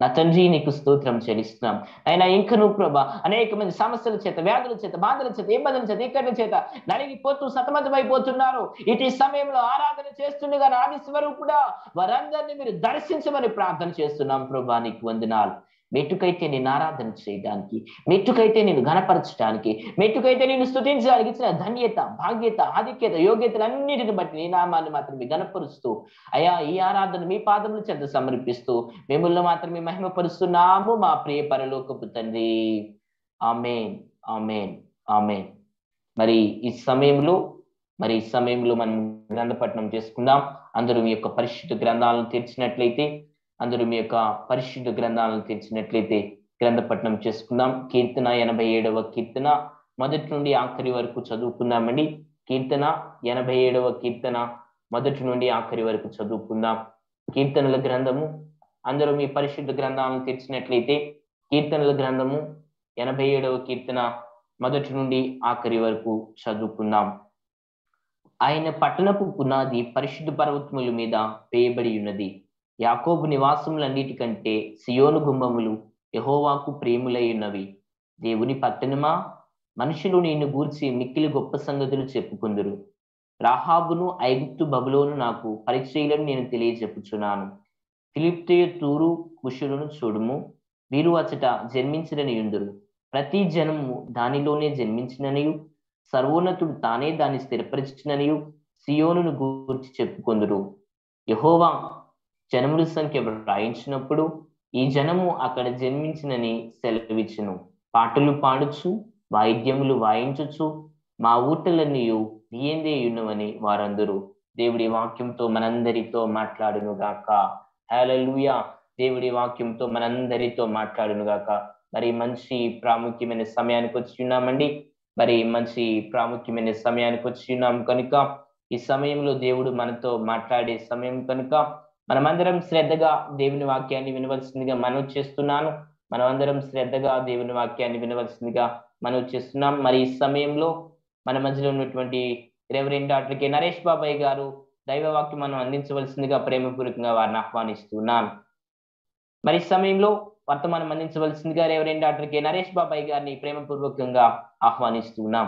నా తండ్రి నీకు స్తోత్రం చెల్లిస్తున్నాం. అయినా ఇంకా నువ్వు ప్రభా అనేక మంది సమస్యల చేత, వ్యాధుల చేత, బాధల చేత, ఇబ్బందుల చేత, ఇక్కడి చేత నలిగిపోతూ సతమతమైపోతున్నారు. ఇటు సమయంలో ఆరాధన చేస్తుండగా ఆది స్వరూపుడా వారందరినీ మీరు దర్శించమని ప్రార్థన చేస్తున్నాం ప్రభా. నీకు వందనాలు. మెట్టుకైతే నేను ఆరాధన చేయడానికి, మెట్టుకైతే నేను ఘనపరచడానికి, మెట్టుకైతే నేను స్తుతించడానికి ఇచ్చిన ధన్యత, భాగ్యత, ఆధిక్యత, యోగ్యతలన్నిటిని బట్టి నీ నామాన్ని మాత్రమే ఘనపరుస్తూ అయ్యా ఈ ఆరాధన మీ పాదముల చెంత సమర్పిస్తూ మిమ్మల్ని మాత్రమే మహిమపరుస్తున్నాము మా ప్రియ పరలోకపు తండ్రి. ఆమేన్, ఆమేన్, ఆమేన్. మరి ఈ సమయంలో మనం గ్రంథపఠనం చేసుకుందాం. అందరూ మీ యొక్క పరిశుద్ధ గ్రంథాలను తెరిచినట్లయితే గ్రంథపఠనం చేసుకుందాం. కీర్తన 87వ కీర్తన మొదటి నుండి ఆఖరి వరకు చదువుకుందామండి. కీర్తన 87వ కీర్తన మొదటి నుండి ఆఖరి వరకు చదువుకుందాం. కీర్తనల గ్రంథము, అందరూ మీ పరిశుద్ధ గ్రంథాలను తెరిచినట్లయితే కీర్తనల గ్రంథము 87వ కీర్తన మొదటి నుండి ఆఖరి వరకు చదువుకుందాం. ఆయన పట్టణపు పునాది పరిశుద్ధ పర్వతముల మీద వేయబడి ఉన్నది. యాకోబు నివాసములన్నిటికంటే సియోను గుమ్మములు యెహోవాకు ప్రేములై ఉన్నవి. దేవుని పట్టణమా, మనుషులు నిన్ను గూర్చి మిక్కిలి గొప్ప సంగతులు చెప్పుకుందురు. రాహాబును ఐగుప్తు బబులోను నాకు పరిచయులను నేను తెలియజెప్పుచున్నాను. ఫిలిప్తీయ తూరు కుషులను చూడుము, వీరు అచట జన్మించరని యుందురు. ప్రతి జనము దానిలోనే జన్మించిననియు సర్వోన్నతుడు తానే దాన్ని స్థిరపరిచిననియు సియోనును గూర్చి చెప్పుకొందురు. యెహోవా జనముల సంఖ్య వ్రాయించినప్పుడు ఈ జనము అక్కడ జన్మించినని సెలవిచ్చును. పాటలు పాడుచు వాయిద్యములు వాయించుచు మా ఊటలన్నీయు నీయందే యున్నవని వారందరూ. దేవుడి వాక్యంతో మనందరితో మాట్లాడును గాక. హల్లెలూయా. దేవుడి వాక్యంతో మనందరితో మాట్లాడును గాక. మరి మంచి ప్రాముఖ్యమైన సమయానికి వచ్చి ఉన్నాం కనుక ఈ సమయంలో దేవుడు మనతో మాట్లాడే సమయం కనుక మనమందరం శ్రద్ధగా దేవుని వాక్యాన్ని వినవలసిందిగా మనవి చేస్తున్నాం. మరి ఈ సమయంలో మన మధ్యలో ఉన్నటువంటి రెవరెండ్ డాక్టర్ కె నరేష్ బాబాయ్ గారు దైవ వాక్యం మనం అందించవలసిందిగా ప్రేమపూర్వకంగా వారిని ఆహ్వానిస్తున్నాను. మరి ఈ సమయంలో వర్తమానం అందించవలసిందిగా రెవరెండ్ డాక్టర్ కె నరేష్ బాబాయ్ గారిని ప్రేమపూర్వకంగా ఆహ్వానిస్తున్నాం.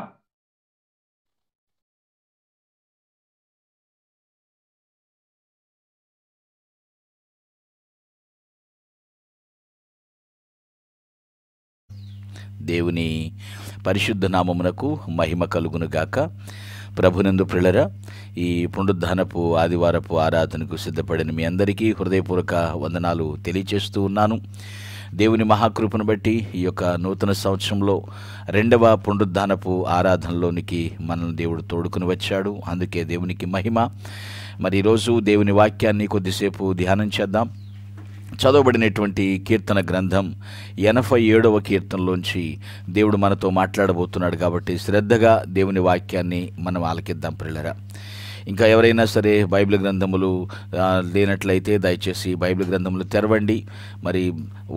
దేవుని పరిశుద్ధ నామమునకు మహిమ కలుగును గాక. ప్రభునందు ప్రియులారా, ఈ పునరుద్ధానపు ఆదివారపు ఆరాధనకు సిద్ధపడిన మీ అందరికీ హృదయపూర్వక వందనాలు తెలియచేస్తూ ఉన్నాను. దేవుని మహాకృపను బట్టి ఈ యొక్క నూతన సంవత్సరంలో 2వ పునరుద్ధానపు ఆరాధనలోనికి మనల్ని దేవుడు తోడుకుని వచ్చాడు. అందుకే దేవునికి మహిమ. మరి ఈరోజు దేవుని వాక్యాన్ని కొద్దిసేపు ధ్యానం చేద్దాం. చదవబడినటువంటి కీర్తన గ్రంథం 87వ కీర్తనలోంచి దేవుడు మనతో మాట్లాడబోతున్నాడు కాబట్టి శ్రద్ధగా దేవుని వాక్యాన్ని మనం ఆలకిద్దాం ప్రియులారా. ఇంకా ఎవరైనా సరే బైబిల్ గ్రంథములు లేనట్లయితే దయచేసి బైబిల్ గ్రంథములు తెరవండి. మరి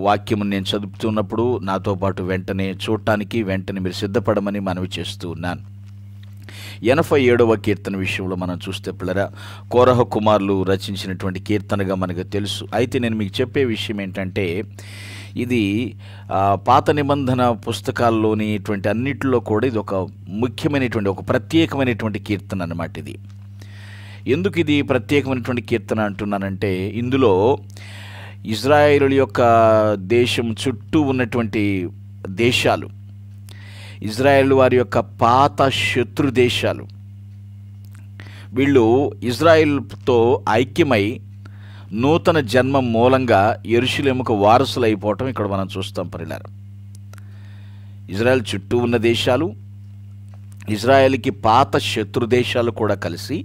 వాక్యము నేను చదువుతున్నప్పుడు నాతో పాటు వెంటనే చూడటానికి మీరు సిద్ధపడమని మనవి చేస్తూ ఉన్నాను. 87వ కీర్తన విషయంలో మనం చూస్తే పిల్లరా, కోరహ కుమారులు రచించినటువంటి కీర్తనగా మనకు తెలుసు. అయితే నేను మీకు చెప్పే విషయం ఏంటంటే, ఇది పాత నిబంధన పుస్తకాల్లోనిటువంటి అన్నిటిలో కూడా ఇది ఒక ముఖ్యమైనటువంటి ఒక ప్రత్యేకమైనటువంటి కీర్తన అన్నమాట. ఇది ఎందుకు ఇది ప్రత్యేకమైనటువంటి కీర్తన అంటున్నానంటే, ఇందులో ఇజ్రాయేలు యొక్క దేశం చుట్టూ ఉన్నటువంటి దేశాలు, ఇజ్రాయేల్ వారి యొక్క పాత శత్రు దేశాలు, వీళ్ళు ఇజ్రాయేల్తో ఐక్యమై నూతన జన్మం మూలంగా యెరూషలేముకు వారసులు అయిపోవటం ఇక్కడ మనం చూస్తాం ప్రియులారా. ఇజ్రాయెల్ చుట్టూ ఉన్న దేశాలు, ఇజ్రాయెల్కి పాత శత్రు దేశాలు కూడా కలిసి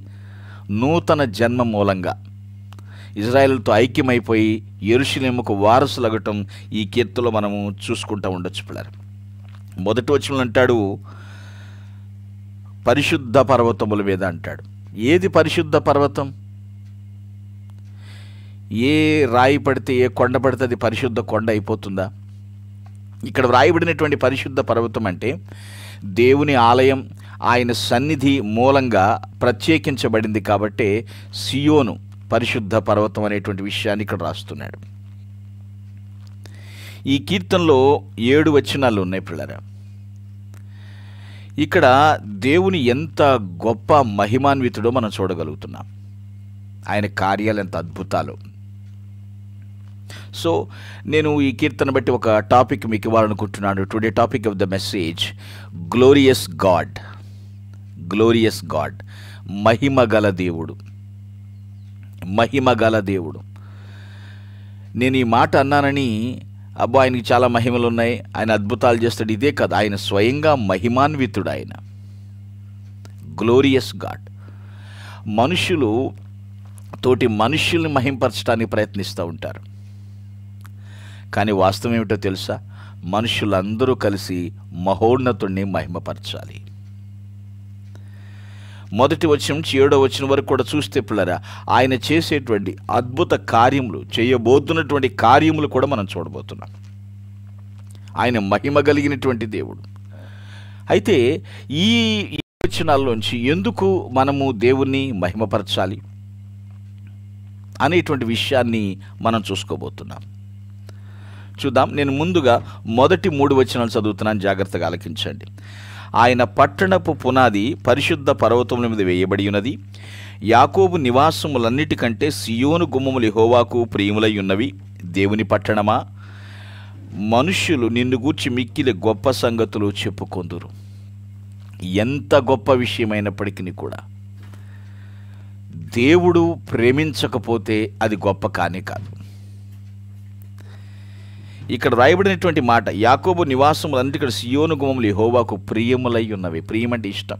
నూతన జన్మ మూలంగా ఇజ్రాయెల్తో ఐక్యమైపోయి యెరూషలేముకు వారసులగటం ఈ కీర్తనలో మనము చూసుకుంటూ ఉండొచ్చు పిల్లలు. మొదటి వచనంలో అంటాడు, పరిశుద్ధ పర్వతముల మీద అంటాడు. ఏది పరిశుద్ధ పర్వతం? ఏ రాయి పడితే, ఏ కొండ పడితే అది పరిశుద్ధ కొండ అయిపోతుందా? ఇక్కడ వ్రాయబడినటువంటి పరిశుద్ధ పర్వతం అంటే దేవుని ఆలయం, ఆయన సన్నిధి మూలంగా ప్రత్యేకించబడింది కాబట్టి సియోను పరిశుద్ధ పర్వతం అనేటువంటి విషయాన్ని ఇక్కడ రాస్తున్నాడు. ఈ కీర్తనలో 7 వచనాలు ఉన్నాయి పిల్లరా. ఇక్కడ దేవుని ఎంత గొప్ప మహిమాన్వితుడో మనం చూడగలుగుతున్నాం. ఆయన కార్యాలు ఎంత అద్భుతాలు. సో నేను ఈ కీర్తన బట్టి ఒక టాపిక్ మీకు ఇవ్వాలనుకుంటున్నాను. Today topic of the message glorious God. Glorious God, మహిమగల దేవుడు. మహిమగల దేవుడు. నేను ఈ మాట అన్నానని అబ్బా ఆయనకి చాలా మహిమలు ఉన్నాయి, ఆయన అద్భుతాలు చేస్తాడు, ఇదే కాదు, ఆయన స్వయంగా మహిమాన్వితుడు. ఆయన గ్లోరియస్ గాడ్. మనుషులు తోటి మనుషుల్ని మహింపరచడానికి ప్రయత్నిస్తూ ఉంటారు, కానీ వాస్తవం ఏమిటో తెలుసా? మనుషులందరూ కలిసి మహోన్నతుడిని మహిమపరచాలి. మొదటి వచనం నుంచి 7వ వచనం వరకు కూడా చూస్తే పిల్లరా, ఆయన చేసేటువంటి అద్భుత కార్యములు, చేయబోతున్నటువంటి కార్యములు కూడా మనం చూడబోతున్నాం. ఆయన మహిమ కలిగినటువంటి దేవుడు. అయితే ఈ వచనాల్లోంచి ఎందుకు మనము దేవుణ్ణి మహిమపరచాలి అనేటువంటి విషయాన్ని మనం చూసుకోబోతున్నాం. చూద్దాం. నేను ముందుగా మొదటి 3 వచనాలు చదువుతున్నాను, జాగ్రత్తగా ఆలకించండి. ఆయన పట్టణపు పునాది పరిశుద్ధ పర్వతముల మీద వేయబడి ఉన్నది. యాకోబు నివాసములన్నిటికంటే సియోను గుమ్మములు యెహోవాకు ప్రియములై ఉన్నవి. దేవుని పట్టణమా, మనుష్యులు నిన్ను గూర్చి మిక్కిలి గొప్ప సంగతులు చెప్పుకొందురు. ఎంత గొప్ప విషయమైనప్పటికీ కూడా దేవుడు ప్రేమించకపోతే అది గొప్ప కానే కాదు. ఇక్కడ రాయబడినటువంటి మాట, యాకోబు నివాసములంటే ఇక్కడ సియోను గుమ్మములు యెహోవాకు ప్రియములై ఉన్నవి. ప్రియం అంటే ఇష్టం.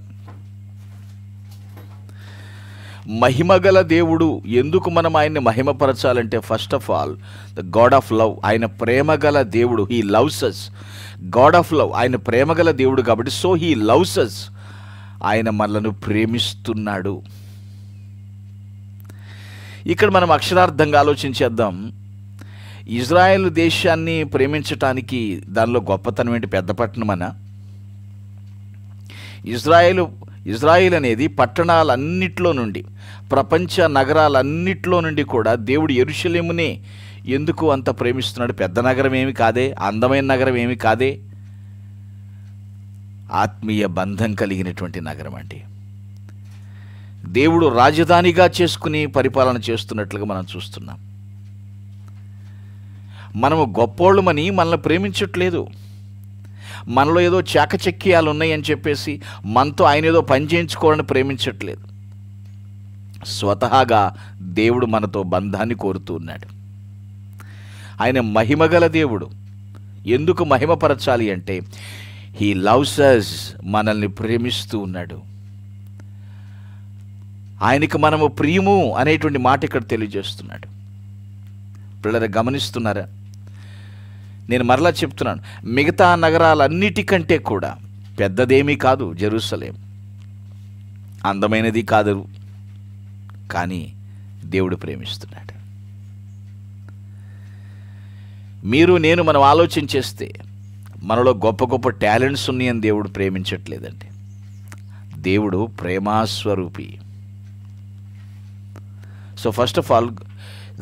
మహిమగల దేవుడు. ఎందుకు మనం ఆయన్ని మహిమపరచాలంటే first of all the God of love. ఆయన ప్రేమగల దేవుడు. He loves us. God of love, ఆయన ప్రేమగల దేవుడు కాబట్టి సో హీ లవ్స్ అస్. ఆయన మనలను ప్రేమిస్తున్నాడు. ఇక్కడ మనం అక్షరార్థంగా ఆలోచించేద్దాం. ఇజ్రాయెల్ దేశాన్ని ప్రేమించటానికి దానిలో గొప్పతనం ఏంటి? పెద్ద పట్టణమనా? ఇజ్రాయిల్ అనేది పట్టణాలన్నిట్లో నుండి, ప్రపంచ నగరాలన్నిట్లో నుండి కూడా దేవుడు యెరూషలేమునే ఎందుకు అంత ప్రేమిస్తున్నాడు? పెద్ద నగరం ఏమి కాదే, అందమైన నగరం ఏమి కాదే, ఆత్మీయ బంధం కలిగినటువంటి నగరం అండి. దేవుడు రాజధానిగా చేసుకుని పరిపాలన చేస్తున్నట్లుగా మనం చూస్తున్నాం. మనము గొప్పోళ్ళమని మనల్ని ప్రేమించట్లేదు. మనలో ఏదో చాకచక్యాలు ఉన్నాయని చెప్పేసి మనతో ఆయన ఏదో పని చేయించుకోవాలని ప్రేమించట్లేదు. స్వతహాగా దేవుడు మనతో బంధాన్ని కోరుతూ ఉన్నాడు. ఆయన మహిమగల దేవుడు. ఎందుకు మహిమపరచాలి అంటే హీ లవ్స్ అస్. మనల్ని ప్రేమిస్తూ ఉన్నాడు. ఆయనకి మనము ప్రియము అనేటువంటి మాట ఇక్కడ తెలియజేస్తున్నాడు. పిల్లలు గమనిస్తున్నారా? నేను మరలా చెప్తున్నాను, మిగతా నగరాలన్నిటికంటే కూడా పెద్దదేమీ కాదు జెరూసలేం, అందమైనది కాదు, కానీ దేవుడు ప్రేమిస్తున్నాడు. మీరు నేను మనం ఆలోచన చేస్తే మనలో గొప్ప గొప్ప టాలెంట్స్ ఉన్నాయని దేవుడు ప్రేమించట్లేదండి. దేవుడు ప్రేమాస్వరూపి. So first of all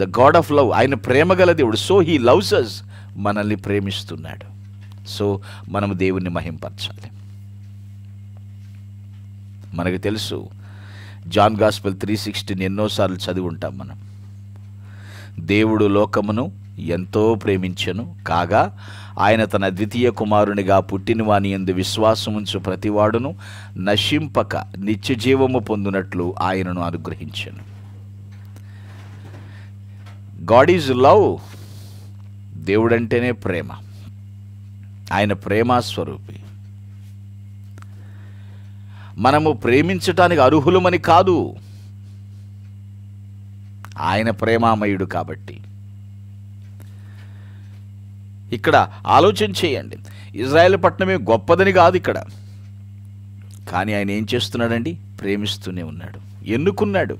the God of love, ఆయన ప్రేమగల దేవుడు. సో హీ లవ్స్ అస్, మనల్ని ప్రేమిస్తున్నాడు. సో మనము దేవుణ్ణి మహింపరచాలి. మనకు తెలుసు, జాన్ గాస్పెల్ 3:16 ఎన్నోసార్లు చదివి ఉంటాం మనం. దేవుడు లోకమును ఎంతో ప్రేమించెను, కాగా ఆయన తన ద్వితీయ కుమారునిగా పుట్టిన వాని యందు విశ్వాసముంచు ప్రతివాడును నశింపక నిత్య జీవము పొందునట్లు ఆయనను అనుగ్రహించెను. God is love. దేవుడంటేనే ప్రేమ. ఆయన ప్రేమాస్వరూపి. మనము ప్రేమించటానికి అర్హులమని కాదు, ఆయన ప్రేమామయుడు కాబట్టి. ఇక్కడ ఆలోచన చేయండి, ఇజ్రాయెల్ పట్టణమే గొప్పదని కాదు ఇక్కడ, కానీ ఆయన ఏం చేస్తున్నాడండి? ప్రేమిస్తూనే ఉన్నాడు. ఎన్నుకున్నాడు,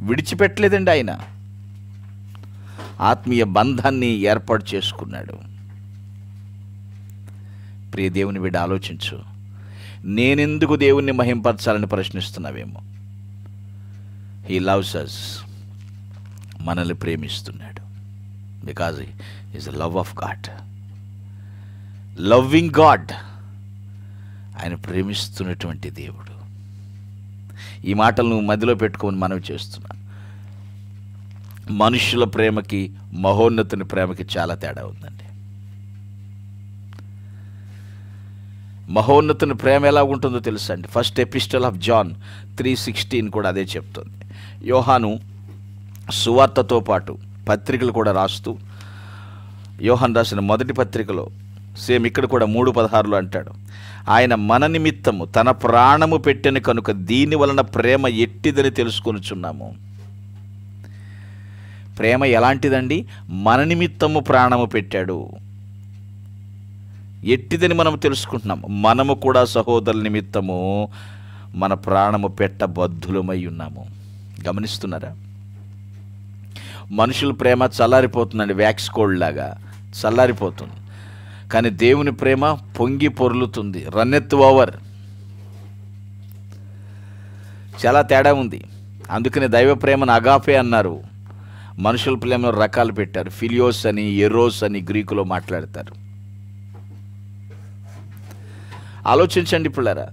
విడిచిపెట్టలేదండి. ఆయన ఆత్మీయ బంధాన్ని ఏర్పాటు చేసుకున్నాడు. ప్రియ దేవుని బిడ్డ, ఆలోచించు. నేనెందుకు దేవుణ్ణి మహింపరచాలని ప్రశ్నిస్తున్నావేమో. He loves us. మనల్ని ప్రేమిస్తున్నాడు. Because is the love of God. Loving God. ఆయన ప్రేమిస్తున్నటువంటి దేవుడు. ఈ మాటలను మధ్యలో పెట్టుకొని మనవి చేస్తున్నాను. మనుషుల ప్రేమకి మహోన్నతుని ప్రేమకి చాలా తేడా ఉందండి. మహోన్నతుని ప్రేమ ఎలా ఉంటుందో తెలుసా అండి? ఫస్ట్ ఎపిస్టల్ ఆఫ్ జాన్ 3:16 కూడా అదే చెప్తుంది. యోహాను సువార్తతో పాటు పత్రికలు కూడా రాస్తూ, యోహాను రాసిన మొదటి పత్రికలో సేమ్ ఇక్కడ కూడా 3:16 అంటాడు, ఆయన మన నిమిత్తము తన ప్రాణము పెట్టెను కనుక దీని వలన ప్రేమ ఎట్టిదని తెలుసుకొనుచున్నాము. ప్రేమ ఎలాంటిదండి? మన నిమిత్తము ప్రాణము పెట్టాడు. ఎట్టిదని మనం తెలుసుకుంటున్నాం. మనము కూడా సహోదరుల నిమిత్తము మన ప్రాణము పెట్టబద్ధులమై ఉన్నాము. గమనిస్తున్నారా? మనుషుల ప్రేమ చల్లారిపోతుందండి, వ్యాక్స్ కోల్డ్ లాగా చల్లారిపోతుంది. కానీ దేవుని ప్రేమ పొంగి పొర్లుతుంది, రన్నెత్ ఓవర్. చాలా తేడా ఉంది. అందుకని దైవ ప్రేమను అగాపే అన్నారు. మనుషుల ప్రేమలో రకాలు పెట్టారు. ఫిలియోస్ అని, ఎరోస్ అని గ్రీకులో మాట్లాడతారు. ఆలోచించండి పిల్లరా,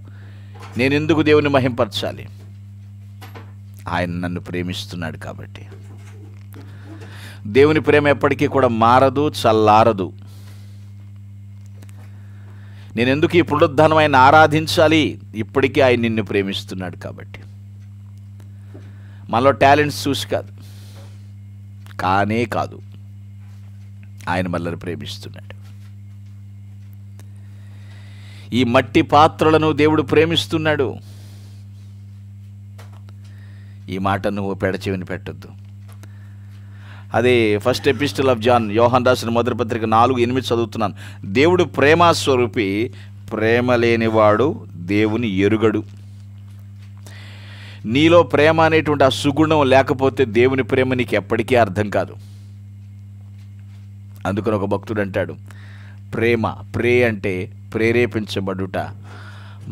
నేను ఎందుకు దేవుని మహింపరచాలి? ఆయన నన్ను ప్రేమిస్తున్నాడు కాబట్టి. దేవుని ప్రేమ ఎప్పటికీ కూడా మారదు, చల్లారదు. నేను ఎందుకు ఈ పునరుద్ధానం ఆయన ఆరాధించాలి? ఇప్పటికీ ఆయన నిన్ను ప్రేమిస్తున్నాడు కాబట్టి. మనలో టాలెంట్స్ చూసి కాదు, కానే కాదు, ఆయన మనల్ని ప్రేమిస్తున్నాడు. ఈ మట్టి పాత్రలను దేవుడు ప్రేమిస్తున్నాడు. ఈ మాట నువ్వు పెడచెవిని పెట్టొద్దు. అదే ఫస్ట్ ఎపిస్టల్ ఆఫ్ జాన్, యోహాను రాసిన మొదటి పత్రిక 4:8 చదువుతున్నాను. దేవుడు ప్రేమస్వరూపి, ప్రేమ లేనివాడు దేవుని ఎరుగడు. నీలో ప్రేమ అనేటువంటి ఆ సుగుణం లేకపోతే దేవుని ప్రేమ నీకు ఎప్పటికీ అర్థం కాదు. అందుకని ఒక భక్తుడు అంటాడు, ప్రేమ ప్రే అంటే ప్రేరేపించబడుట,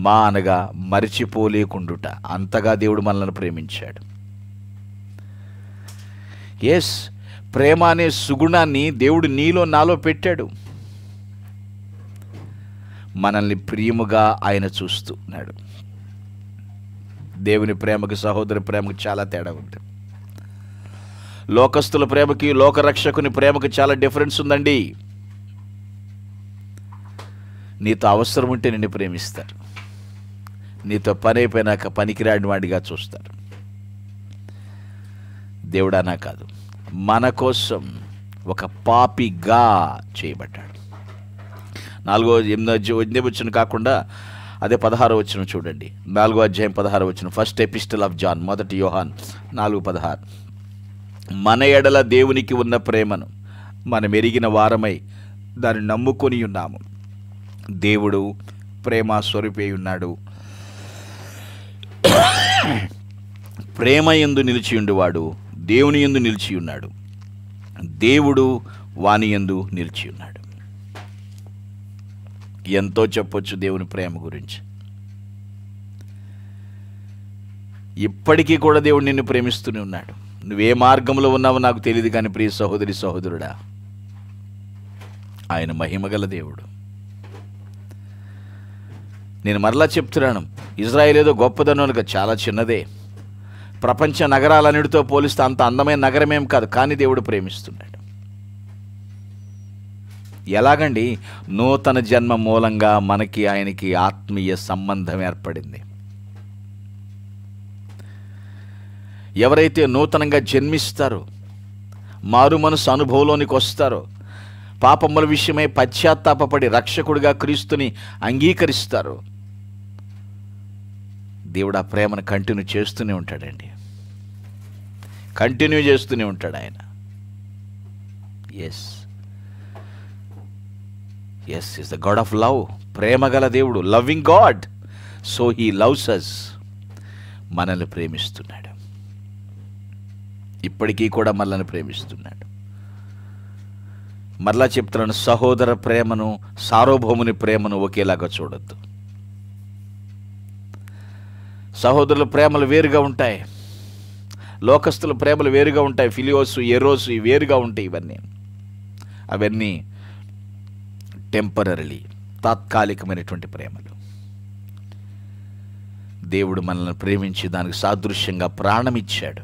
మా అనగా మరిచిపోలేకుండుట. అంతగా దేవుడు మనల్ని ప్రేమించాడు. ఎస్, ప్రేమ అనే సుగుణాన్ని దేవుడు నీలో నాలో పెట్టాడు. మనల్ని ప్రియముగా ఆయన చూస్తున్నాడు. దేవుని ప్రేమకి సహోదరి ప్రేమకి చాలా తేడా ఉంది. లోకస్తుల ప్రేమకి లోకరక్షకుని ప్రేమకి చాలా డిఫరెన్స్ ఉందండి. నీతో అవసరం ఉంటే నిన్ను ప్రేమిస్తారు. నీతో పని అయిపోయినాక పనికిరాని వాడిగా చూస్తారు. దేవుడానా కాదు, మన కోసం ఒక పాపిగా చేయబడ్డాడు. 4-8 వచనం కాకుండా అదే 16 వచనం చూడండి. 4వ అధ్యాయం 16 వచనం, ఫస్ట్ ఎపిస్టల్ ఆఫ్ జాన్, మొదటి యోహాన్ 4:16. మన ఎడల దేవునికి ఉన్న ప్రేమను మనం ఎరిగిన వారమై దాన్ని నమ్ముకొని ఉన్నాము. దేవుడు ప్రేమ స్వరూపి ఉన్నాడు. ప్రేమ యందు నిలిచి ఉండువాడు దేవుని యందు నిలిచి ఉన్నాడు, దేవుడు వాని యందు నిలిచి ఉన్నాడు. ఎంతో చెప్పొచ్చు దేవుని ప్రేమ గురించి. ఇప్పటికీ కూడా దేవుడు నిన్ను ప్రేమిస్తూనే ఉన్నాడు. నువ్వే మార్గంలో ఉన్నావో నాకు తెలియదు, కానీ ప్రియ సహోదరి సహోదరుడా, ఆయన మహిమగల దేవుడు. నేను మరలా చెప్తున్నాను, ఇజ్రాయేల్ ఏదో గొప్పదనగా చాలా చిన్నదే. ప్రపంచ నగరాలన్నిటితో పోలిస్తే అంత అందమైన నగరమేం కాదు, కానీ దేవుడు ప్రేమిస్తున్నాడు. ఎలాగండి? నూతన జన్మ మూలంగా మనకి ఆయనకి ఆత్మీయ సంబంధం ఏర్పడింది. ఎవరైతే నూతనంగా జన్మిస్తారో, మారు మనసు అనుభవంలోనికి వస్తారో, పాపముల విషయమై పశ్చాత్తాపపడి రక్షకుడిగా క్రీస్తుని అంగీకరిస్తారో, దేవుడు ఆ ప్రేమను కంటిన్యూ చేస్తూనే ఉంటాడండి. కంటిన్యూ చేస్తూనే ఉంటాడు ఆయన. Yes yes is the God of love. ప్రేమ గల దేవుడు, loving God. So he loves us. మనల్ని ప్రేమిస్తున్నాడు. ఇప్పటికీ కూడా మనల్ని ప్రేమిస్తున్నాడు. మరలా చెప్తున్నాను, సహోదర ప్రేమను సార్వభౌముని ప్రేమను ఒకేలాగా చూడొద్దు. సహోదరుల ప్రేమలు వేరుగా ఉంటాయి, లోకస్తుల ప్రేమలు వేరుగా ఉంటాయి. ఫిలియోసు, ఎరోసు వేరుగా ఉంటాయి. అవన్నీ టెంపరరీ, తాత్కాలికమైనటువంటి ప్రేమలు. దేవుడు మనల్ని ప్రేమించి దానికి సాదృశ్యంగా ప్రాణం ఇచ్చాడు.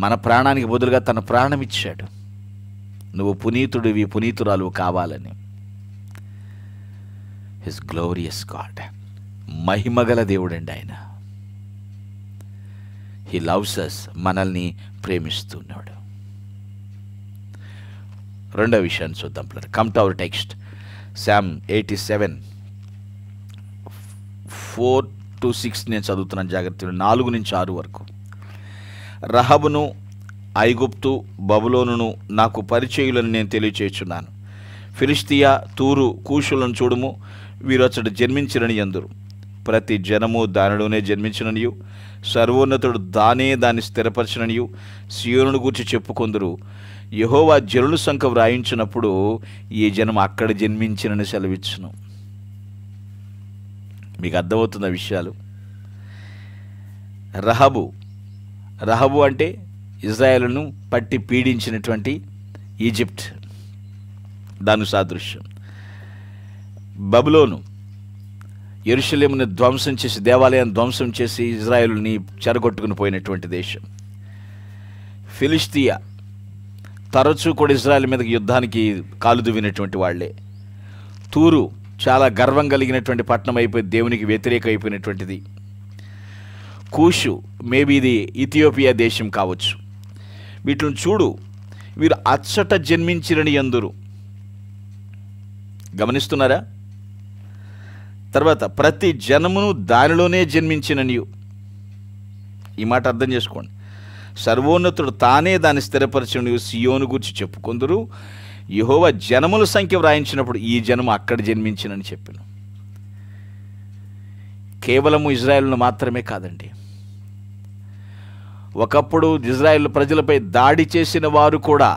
మన ప్రాణానికి బదులుగా తన ప్రాణం ఇచ్చాడు. నువ్వు పునీతుడివి, పునీతురాలు కావాలని. హిస్ గ్లోరియస్ గాడ్, మహిమగల దేవుడండి ఆయన. హీ లవ్స్ అస్, మనల్ని ప్రేమిస్తున్నాడు. రెండో విషయాన్ని చూద్దాం. Come to our text, Psalm 87 4-6 నేను చదువుతున్నాను జాగ్రత్తగా, 4-6 వరకు. రహబును, ఐగుప్తు, బబులోనును నాకు పరిచయులను నేను తెలియచేయుచున్నాను. ఫిలిష్తియా, తూరు, కూషులను చూడుము, వీరొచ్చట జన్మించినని ఎందురు. ప్రతి జనము దానిలోనే జన్మించిననియు, సర్వోన్నతుడు దాన్ని స్థిరపరచిననియు సియోనును గూర్చి చెప్పుకొందురు. యెహోవా జనుల సంఖ్య వ్రాయించినప్పుడు ఈ జనం అక్కడ జన్మించినని సెలవిచ్చును. మీకు అర్థమవుతున్న విషయాలు. రహబు అంటే ఇజ్రాయేలును పట్టి పీడించినటువంటి ఈజిప్ట్, దాని సాదృశ్యం. బబులోను యెరూషలేమును ధ్వంసం చేసి, దేవాలయాన్ని ధ్వంసం చేసి ఇజ్రాయేలుని చెరగొట్టుకుని పోయినటువంటి దేశం. ఫిలిష్తియా తరచూ కూడా ఇజ్రాయెల్ మీదకి యుద్ధానికి కాలు దువ్వినటువంటి వాళ్లే. తూరు చాలా గర్వం కలిగినటువంటి పట్టణం అయిపోయి దేవునికి వ్యతిరేక అయిపోయినటువంటిది. కూషు మేబీ ఇది ఇథియోపియా దేశం కావచ్చు. వీటిని చూడు, వీరు అచ్చట జన్మించిరని ఎందురు. గమనిస్తున్నారా? తర్వాత ప్రతి జనమును దానిలోనే జన్మించిననియు. ఈ మాట అర్థం చేసుకోండి. సర్వోన్నతుడు తానే దాన్ని స్థిరపరచనియు సియోను గూర్చి చెప్పుకొందురు. యెహోవా జనముల సంఖ్య వ్రాయించినప్పుడు ఈ జనము అక్కడ జన్మించినని చెప్పాను. కేవలము ఇజ్రాయేలును మాత్రమే కాదండి, ఒకప్పుడు ఇజ్రాయేలు ప్రజలపై దాడి చేసిన వారు కూడా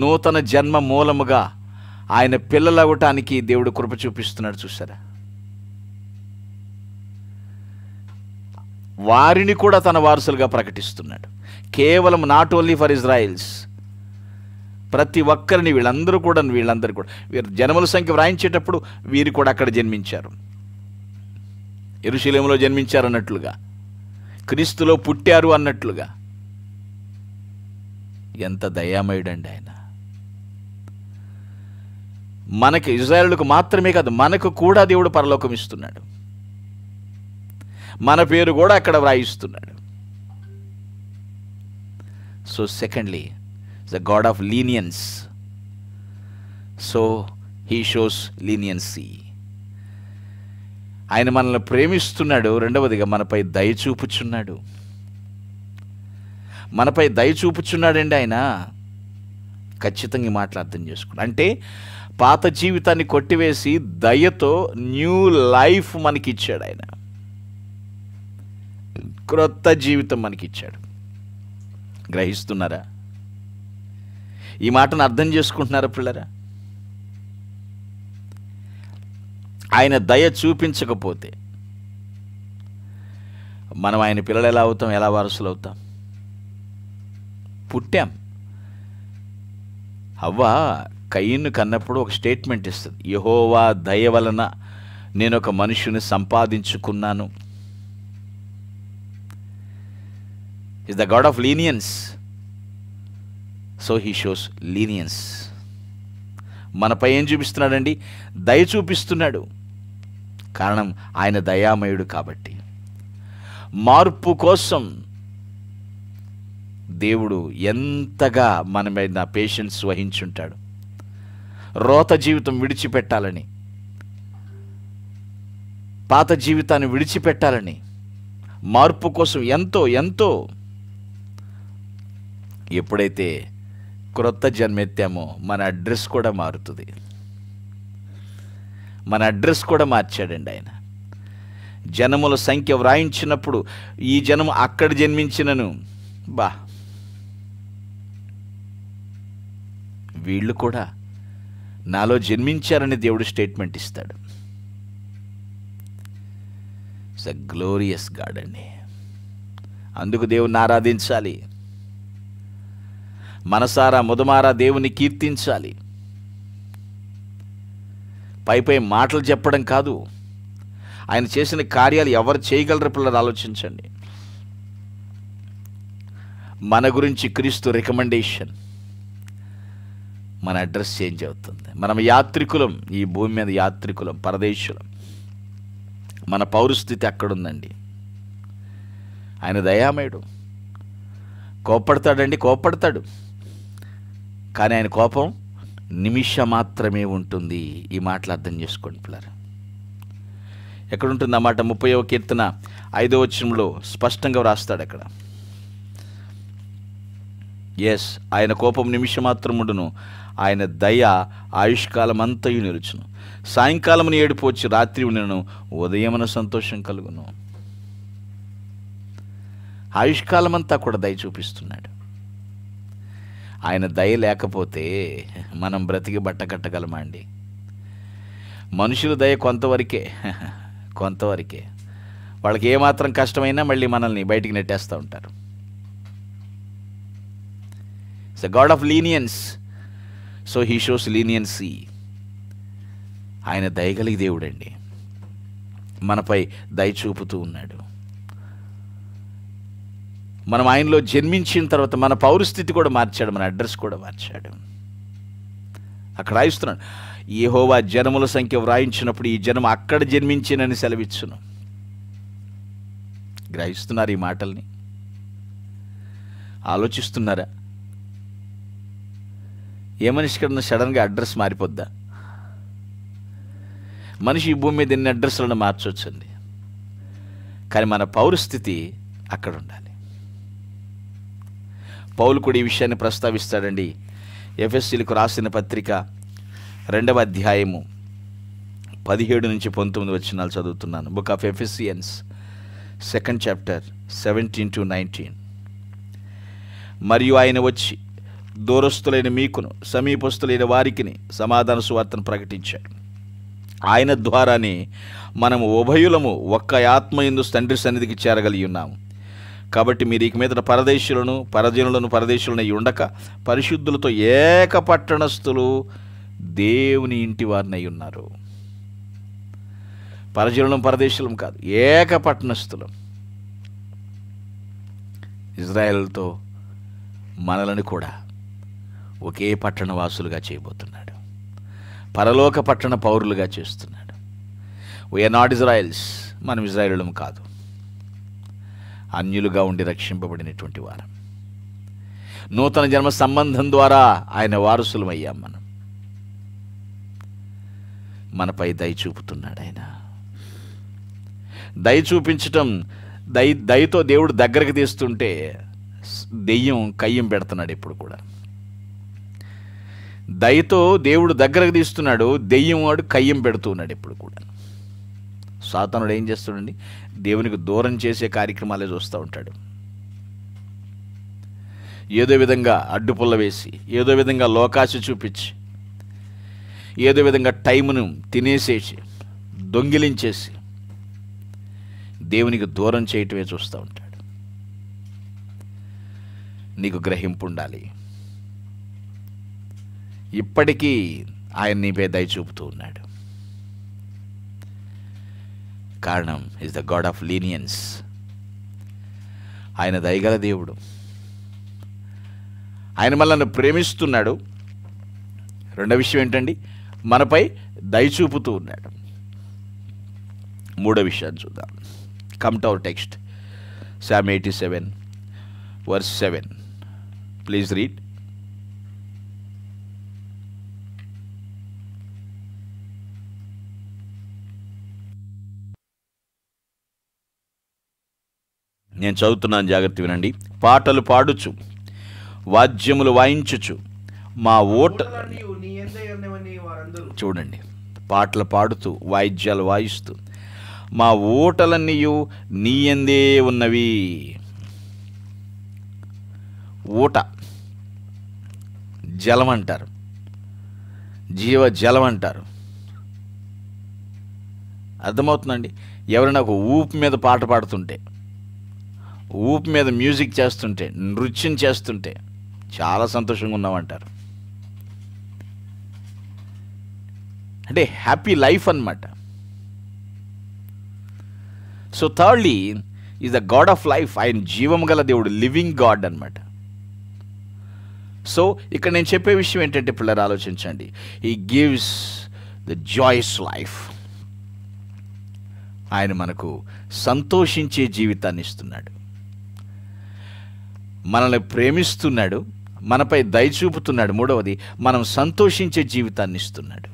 నూతన జన్మ మూలముగా ఆయన పిల్లలవ్వటానికి దేవుడు కృప చూపిస్తున్నాడు. చూసారా? వారిని కూడా తన వారసులుగా ప్రకటిస్తున్నాడు. కేవలం నాట్ ఓన్లీ ఫర్ ఇజ్రాయిల్స్, ప్రతి ఒక్కరిని, వీళ్ళందరూ కూడా వీరు జనముల సంఖ్య వ్రాయించేటప్పుడు వీరు కూడా అక్కడ జన్మించారు. యెరూషలేములో జన్మించారు అన్నట్లుగా, క్రీస్తులో పుట్టారు అన్నట్లుగా. ఎంత దయామయుడండి ఆయన. మనకి ఇజ్రాయేలుకు మాత్రమే కాదు, మనకు కూడా దేవుడు పరలోకం ఇస్తున్నాడు. మన పేరు కూడా అక్కడ వ్రాయిస్తున్నాడు. So secondly, the God of lenience, so he shows leniency. ఆయన మనల్ని ప్రేమిస్తున్నాడు. రెండవదిగా మనపై దయ చూపుచున్నాడు. మనపై దయ చూపుచున్నాడండి ఆయన. ఖచ్చితంగా ఈ మాటలు అర్థం చేసుకోండి. అంటే పాత జీవితాన్ని కొట్టివేసి దయతో న్యూ లైఫ్ మనకిచ్చాడు ఆయన. క్రొత్త జీవితం మనకిచ్చాడు. గ్రహిస్తున్నారా? ఈ మాటను అర్థం చేసుకుంటున్నారా పిల్లరా? ఆయన దయ చూపించకపోతే మనం ఆయన పిల్లలు ఎలా అవుతాం? ఎలా వారసులు అవుతాం? పుట్టాం. హవ్వ కయీను కన్నప్పుడు ఒక స్టేట్మెంట్ ఇస్తుంది, యెహోవా దయ వలన నేను ఒక మనుషుని సంపాదించుకున్నాను. Is the God of lenience, so he shows lenience. మనపై ఏం చూపిస్తున్నాడండి? దయ చూపిస్తున్నాడు. కారణం ఆయన దయామయుడు కాబట్టి. మార్పు కోసం దేవుడు ఎంతగా మన మీద పేషెన్స్ వహించుంటాడు. రోత జీవితం విడిచిపెట్టాలని, పాత జీవితాన్ని విడిచిపెట్టాలని, మార్పు కోసం ఎంతో ఎంతో. ఎప్పుడైతే క్రొత్త జన్మెత్తామో మన అడ్రస్ కూడా మారుతుంది. మన అడ్రస్ కూడా మార్చాడండి ఆయన. జనముల సంఖ్య వ్రాయించినప్పుడు ఈ జనము అక్కడ జన్మించినను, బా వీళ్ళు కూడా నాలో జన్మించారని దేవుడు స్టేట్మెంట్ ఇస్తాడు. ఇట్స్ అ గ్లోరియస్ గాడ్ అండి. అందుకు దేవుని ఆరాధించాలి, మనసారా ముదమారా దేవుని కీర్తించాలి. పై మాటలు చెప్పడం కాదు, ఆయన చేసిన కార్యాలు ఎవరు చేయగలరు పిల్లలు? ఆలోచించండి. మన గురించి క్రీస్తు రికమెండేషన్, మన అడ్రస్ చేంజ్ అవుతుంది. మనం యాత్రికులం, ఈ భూమి మీద యాత్రికులం, పరదేశులం. మన పౌరస్థితి అక్కడుందండి. ఆయన దయామయుడు, కోప్పడతాడండి, కోప్పడతాడు. కానీ ఆయన కోపం నిమిషం మాత్రమే ఉంటుంది. ఈ మాటలు అర్థం చేసుకోండి పిల్లలు. ఎక్కడుంటుంది అన్నమాట? 30వ కీర్తన 5వ వచనంలో స్పష్టంగా వ్రాస్తాడు అక్కడ. ఎస్, ఆయన కోపం నిమిషం మాత్రం ఉండును, ఆయన దయ ఆయుష్కాలం అంతయు నిలుచును. సాయంకాలమున ఏడుపు వచ్చి రాత్రి ఉండను, ఉదయమున సంతోషం కలుగును. ఆయుష్కాలం అంతా కూడా దయ చూపిస్తున్నాడు. ఆయన దయ లేకపోతే మనం బ్రతికి బట్ట కట్టగలమా అండి? మనుషుల దయ కొంతవరకే, కొంతవరకే. వాళ్ళకి ఏమాత్రం కష్టమైనా మళ్ళీ మనల్ని బయటికి నెట్టేస్తూ ఉంటారు. It's a God of lenience, so he shows leniency. ఆయన దయగలిగి దేవుడండి, మనపై దయ చూపుతూ ఉన్నాడు. మనం ఆయనలో జన్మించిన తర్వాత మన పౌరస్థితి కూడా మార్చాడు, మన అడ్రస్ కూడా మార్చాడు. అక్కడ రాయిస్తున్నాడు, యెహోవా జనముల సంఖ్య వ్రాయించినప్పుడు ఈ జనం అక్కడ జన్మించినని సెలవిచ్చును. గ్రహిస్తున్నారు ఈ మాటల్ని? ఆలోచిస్తున్నారా? ఏ మనిషి కన్నా సడన్గా అడ్రస్ మారిపోద్దా? మనిషి ఈ భూమి మీద ఎన్ని అడ్రస్లను మార్చవచ్చండి, కానీ మన పౌరస్థితి అక్కడ ఉండాలి. పౌలు కూడా ఈ విషయాన్ని ప్రస్తావిస్తాడండి. ఎఫెసీలకు రాసిన పత్రిక 2వ అధ్యాయము 17 నుంచి 19 వచనాలు చదువుతున్నాను. Book of Ephesians 2nd chapter 17 to 19. మరియు ఆయన వచ్చి దూరస్తులైన మీకును సమీపస్తులైన వారికిని సమాధాన సువార్తను ప్రకటించాడు. ఆయన ద్వారానే మనము ఉభయులము ఒక్క ఆత్మయందు తండ్రి సన్నిధికి చేరగలిగి ఉన్నాము. కాబట్టి మీరు ఇక మీదట పరదేశులను ఉండక పరిశుద్ధులతో ఏక పట్టణస్థులు దేవుని ఇంటి వారినై ఉన్నారు. పరజనులం పరదేశులం కాదు, ఏక పట్టణస్థులం. ఇజ్రాయెల్తో మనలను కూడా ఒకే పట్టణ వాసులుగా చేయబోతున్నాడు. పరలోక పట్టణ పౌరులుగా చేస్తున్నాడు. వీఆర్ నాట్ ఇజ్రాయెల్స్, మనం ఇజ్రాయేలులం కాదు, అన్యులుగా ఉండి రక్షింపబడినటువంటి వారం. నూతన జన్మ సంబంధం ద్వారా ఆయన వారసులమయ్యాం. మనం మనపై దయ చూపుతున్నాడు. ఆయన దయ చూపించటం, దయతో దేవుడు దగ్గరకు తీస్తుంటే దెయ్యం కయ్యం పెడుతున్నాడు. ఇప్పుడు కూడా దయతో దేవుడు దగ్గరకు తీస్తున్నాడు, దెయ్యం వాడు కయ్యం పెడుతూ ఉన్నాడు. ఇప్పుడు కూడా సాతానుడు ఏం చేస్తాడండి? దేవునికి దూరం చేసే కార్యక్రమాలే చూస్తూ ఉంటాడు. ఏదో విధంగా అడ్డుపుల్ల వేసి, ఏదో విధంగా లోకాశ చూపించి, ఏదో విధంగా టైమును తినేసేసి, దొంగిలించేసి దేవునికి దూరం చేయటమే చూస్తూ ఉంటాడు. నీకు గ్రహింపు ఉండాలి. ఇప్పటికీ ఆయన నీపై దయ చూపుతూ ఉన్నాడు. కారణం ఈజ్ ద గాడ్ ఆఫ్ లీనియన్స్. ఆయన దయగల దేవుడు. ఆయన మనల్ని ప్రేమిస్తున్నాడు. రెండో విషయం ఏంటండి? మనపై దయ చూపుతూ ఉన్నాడు. మూడో విషయాన్ని చూద్దాం. Come to our text, Psalm 87 verse 7. Please read. నేను చదువుతున్నాను, జాగ్రత్త వినండి. పాటలు పాడుచు, వాద్యములు వాయించుచు, మా ఓట. చూడండి, పాటలు పాడుతూ, వాయిద్యాలు వాయిస్తూ, మా ఓటలన్నీయు నీయందే ఉన్నవి. ఊట జలం అంటారు, జీవ జలం అంటారు. అర్థమవుతుందండి? ఎవరైనా ఒక ఊపు మీద పాట పాడుతుంటే, ఊపు మీద మ్యూజిక్ చేస్తుంటే, నృత్యం చేస్తుంటే చాలా సంతోషంగా ఉన్నామంటారు. అంటే హ్యాపీ లైఫ్ అన్నమాట. So thirdly is the God of life. ఆయన జీవం గల దేవుడు, లివింగ్ గాడ్ అన్నమాట. సో ఇక్కడ నేను చెప్పే విషయం ఏంటంటే పిల్లలు ఆలోచించండి, he gives the joys life. ఆయన మనకు సంతోషించే జీవితాన్ని ఇస్తున్నాడు, మనల్ని ప్రేమిస్తున్నాడు, మనపై దయ చూపుతున్నాడు. మూడవది, మనం సంతోషించే జీవితాన్ని ఇస్తున్నాడు.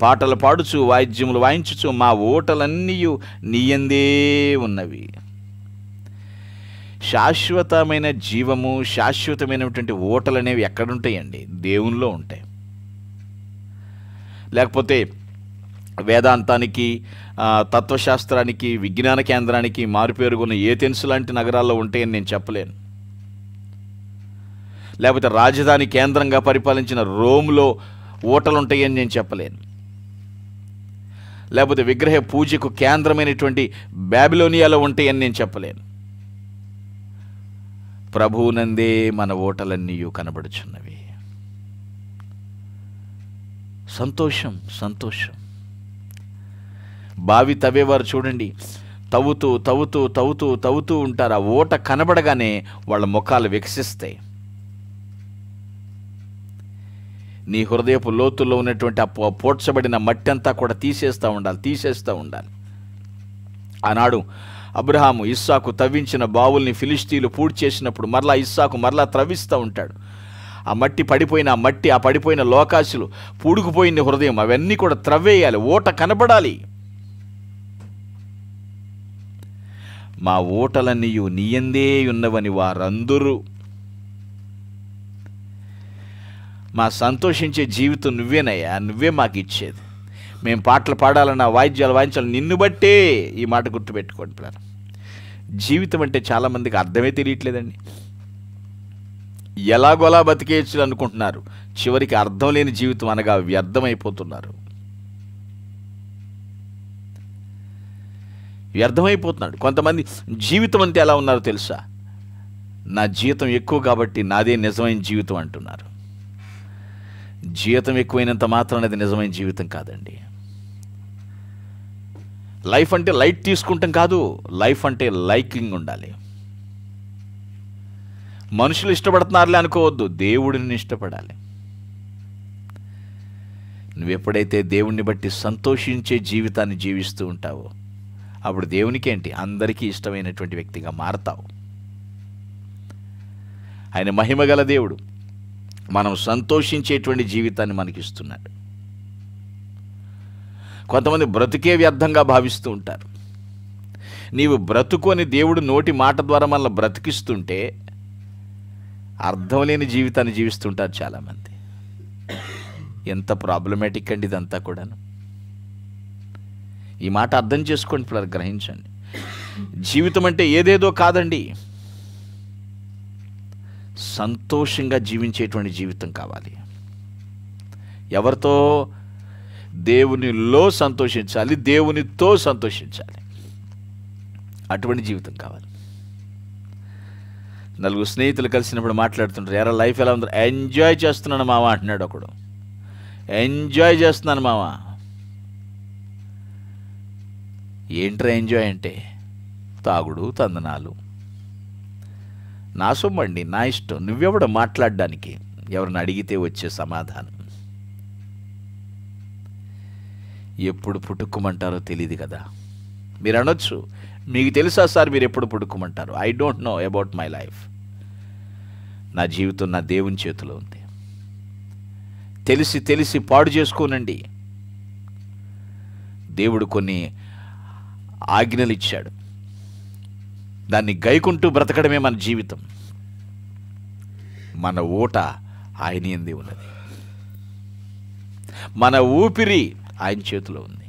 పాటలు పాడుచు వాయిద్యములు వాయించుచు మా ఓటలన్నీ నీయందే ఉన్నవి. శాశ్వతమైన జీవము, శాశ్వతమైనటువంటి ఓటలు అనేవి ఎక్కడుంటాయండి? దేవునిలో ఉంటాయి. లేకపోతే వేదాంతానికి, తత్వశాస్త్రానికి, విజ్ఞాన కేంద్రానికి మారుపేరుగున్న ఏథెన్స్ లాంటి నగరాల్లో ఉంటాయని నేను చెప్పలేను. లేకపోతే రాజధాని కేంద్రంగా పరిపాలించిన రోమ్లో ఓటలు ఉంటాయని నేను చెప్పలేను. లేకపోతే విగ్రహ పూజకు కేంద్రమైనటువంటి బాబిలోనియాలో ఉంటాయని నేను చెప్పలేను. ప్రభువునందే మన ఓటలన్నీ కనబడుచున్నవి. సంతోషం, సంతోషం. బావి తవ్వేవారు చూడండి, తవ్వుతూ తవ్వుతూ తవ్వుతూ తవ్వుతూ ఉంటారు. ఆ ఓట కనబడగానే వాళ్ళ ముఖాలు వికసిస్తాయి. నీ హృదయపు లోతుల్లో ఉన్నటువంటి ఆ పోడ్చబడిన మట్టి అంతా కూడా తీసేస్తూ ఉండాలి. ఆనాడు అబ్రహాము ఇస్సాకు తవ్వించిన బావుల్ని ఫిలిష్తీయులు పూడ్చి చేసినప్పుడు మరలా ఇస్సాకు మరలా త్రవ్విస్తూ ఉంటాడు. ఆ మట్టి పడిపోయిన ఆ పడిపోయిన లోకాశులు, పూడుకుపోయిన హృదయం, అవన్నీ కూడా త్రవ్వేయాలి, ఓట కనబడాలి. మా ఓటలన్నీ నీయందే ఉన్నవని వారందరూ. మా సంతోషించే జీవితం నువ్వేనయ్యా, నువ్వే మాకు ఇచ్చేది. మేము పాటలు పాడాలన్నా, వాయిద్యాలు వాయించాలి నిన్ను బట్టే. ఈ మాట గుర్తుపెట్టుకోండి పిల్లలు. జీవితం అంటే చాలామందికి అర్థమే తెలియట్లేదండి. ఎలాగోలా బతికేయచ్చు అనుకుంటున్నారు, చివరికి అర్థం లేని జీవితం అనగా వ్యర్థమైపోతున్నారు. కొంతమంది జీవితం అంతే ఎలా ఉన్నారో తెలుసా? నా జీతం ఎక్కువ కాబట్టి నాదే నిజమైన జీవితం అంటున్నారు. జీతం ఎక్కువైనంత మాత్రం అది నిజమైన జీవితం కాదండి. లైఫ్ అంటే లైట్ తీసుకుంటాం కాదు, లైఫ్ అంటే లైకింగ్ ఉండాలి. మనుషులు ఇష్టపడుతున్నారులే అనుకోవద్దు, దేవుడిని ఇష్టపడాలి. నువ్వెప్పుడైతే దేవుణ్ణి బట్టి సంతోషించే జీవితాన్ని జీవిస్తూ ఉంటావో అప్పుడు దేవునికి ఏంటి, అందరికీ ఇష్టమైనటువంటి వ్యక్తిగా మారతావు. ఆయన మహిమగల దేవుడు మనం సంతోషించేటువంటి జీవితాన్ని మనకిస్తున్నాడు. కొంతమంది బ్రతుకే వ్యర్థంగా భావిస్తూ ఉంటారు. నీవు బ్రతుకొని దేవుడు నోటి మాట ద్వారా మనల్ని బ్రతికిస్తుంటే అర్థం లేని జీవితాన్ని జీవిస్తుంటారు చాలామంది. ఎంత ప్రాబ్లమాటిక్ అండి ఇదంతా కూడాను. ఈ మాట అర్థం చేసుకోండి పిల్లలు, గ్రహించండి. జీవితం అంటే ఏదేదో కాదండి, సంతోషంగా జీవించేటువంటి జీవితం కావాలి. ఎవరితో? దేవునిలో సంతోషించాలి, దేవునితో సంతోషించాలి. అటువంటి జీవితం కావాలి. నలుగురు స్నేహితులు కలిసినప్పుడు మాట్లాడుతుంటారు, ఎరా లైఫ్ ఎలా ఉందో? ఎంజాయ్ చేస్తున్నాను మామ అంటున్నాడు ఒకడు. ఎంజాయ్ చేస్తున్నాను మామ. ఏంట్రా ఎంజాయ్ అంటే? తాగుడు, తందనాలు. నా సొమ్మండి, నా ఇష్టం. నువ్వెవడ మాట్లాడడానికి? ఎవరిని అడిగితే వచ్చే సమాధానం. ఎప్పుడు పుట్టుకోమంటారో తెలియదు కదా. మీరు అనొచ్చు, మీకు తెలుసా సార్ మీరు ఎప్పుడు పుట్టుకోమంటారు? I don't know about my life. నా జీవితం నా దేవుని చేతిలో ఉంది. తెలిసి పాడు చేసుకోనండి. దేవుడు కొన్ని ఆజ్ఞలు ఇచ్చాడు, దాన్ని గైకుంటూ బ్రతకడమే మన జీవితం. మన ఓట ఆయన యందే ఉన్నది, మన ఊపిరి ఆయన చేతిలో ఉంది.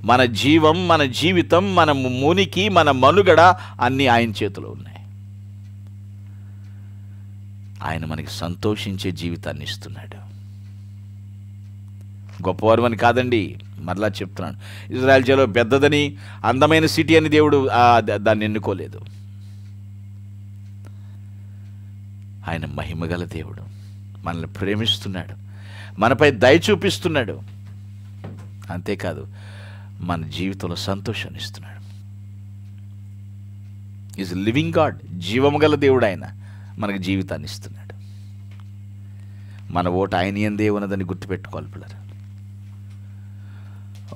మన జీవం, మన జీవితం, మన మునికి, మన మనుగడ అన్నీ ఆయన చేతిలో ఉన్నాయి. ఆయన మనకి సంతోషించే జీవితాన్ని ఇస్తున్నాడు. గొప్పవారు కాదండి, మరలా చెప్తున్నాను. ఇజ్రాయెల్ జలో పెద్దదని, అందమైన సిటీ అని దేవుడు దాన్ని ఎన్నుకోలేదు. ఆయన మహిమగల దేవుడు, మనల్ని ప్రేమిస్తున్నాడు, మనపై దయ చూపిస్తున్నాడు. అంతేకాదు మన జీవితంలో సంతోషాన్ని ఇస్తున్నాడు. ఈజ్ లివింగ్ గాడ్, జీవము గల దేవుడు ఆయన మనకు జీవితాన్ని ఇస్తున్నాడు. మన ఓటు ఆయన యందే ఉన్నదని గుర్తుపెట్టుకోవాలి పిల్లలు.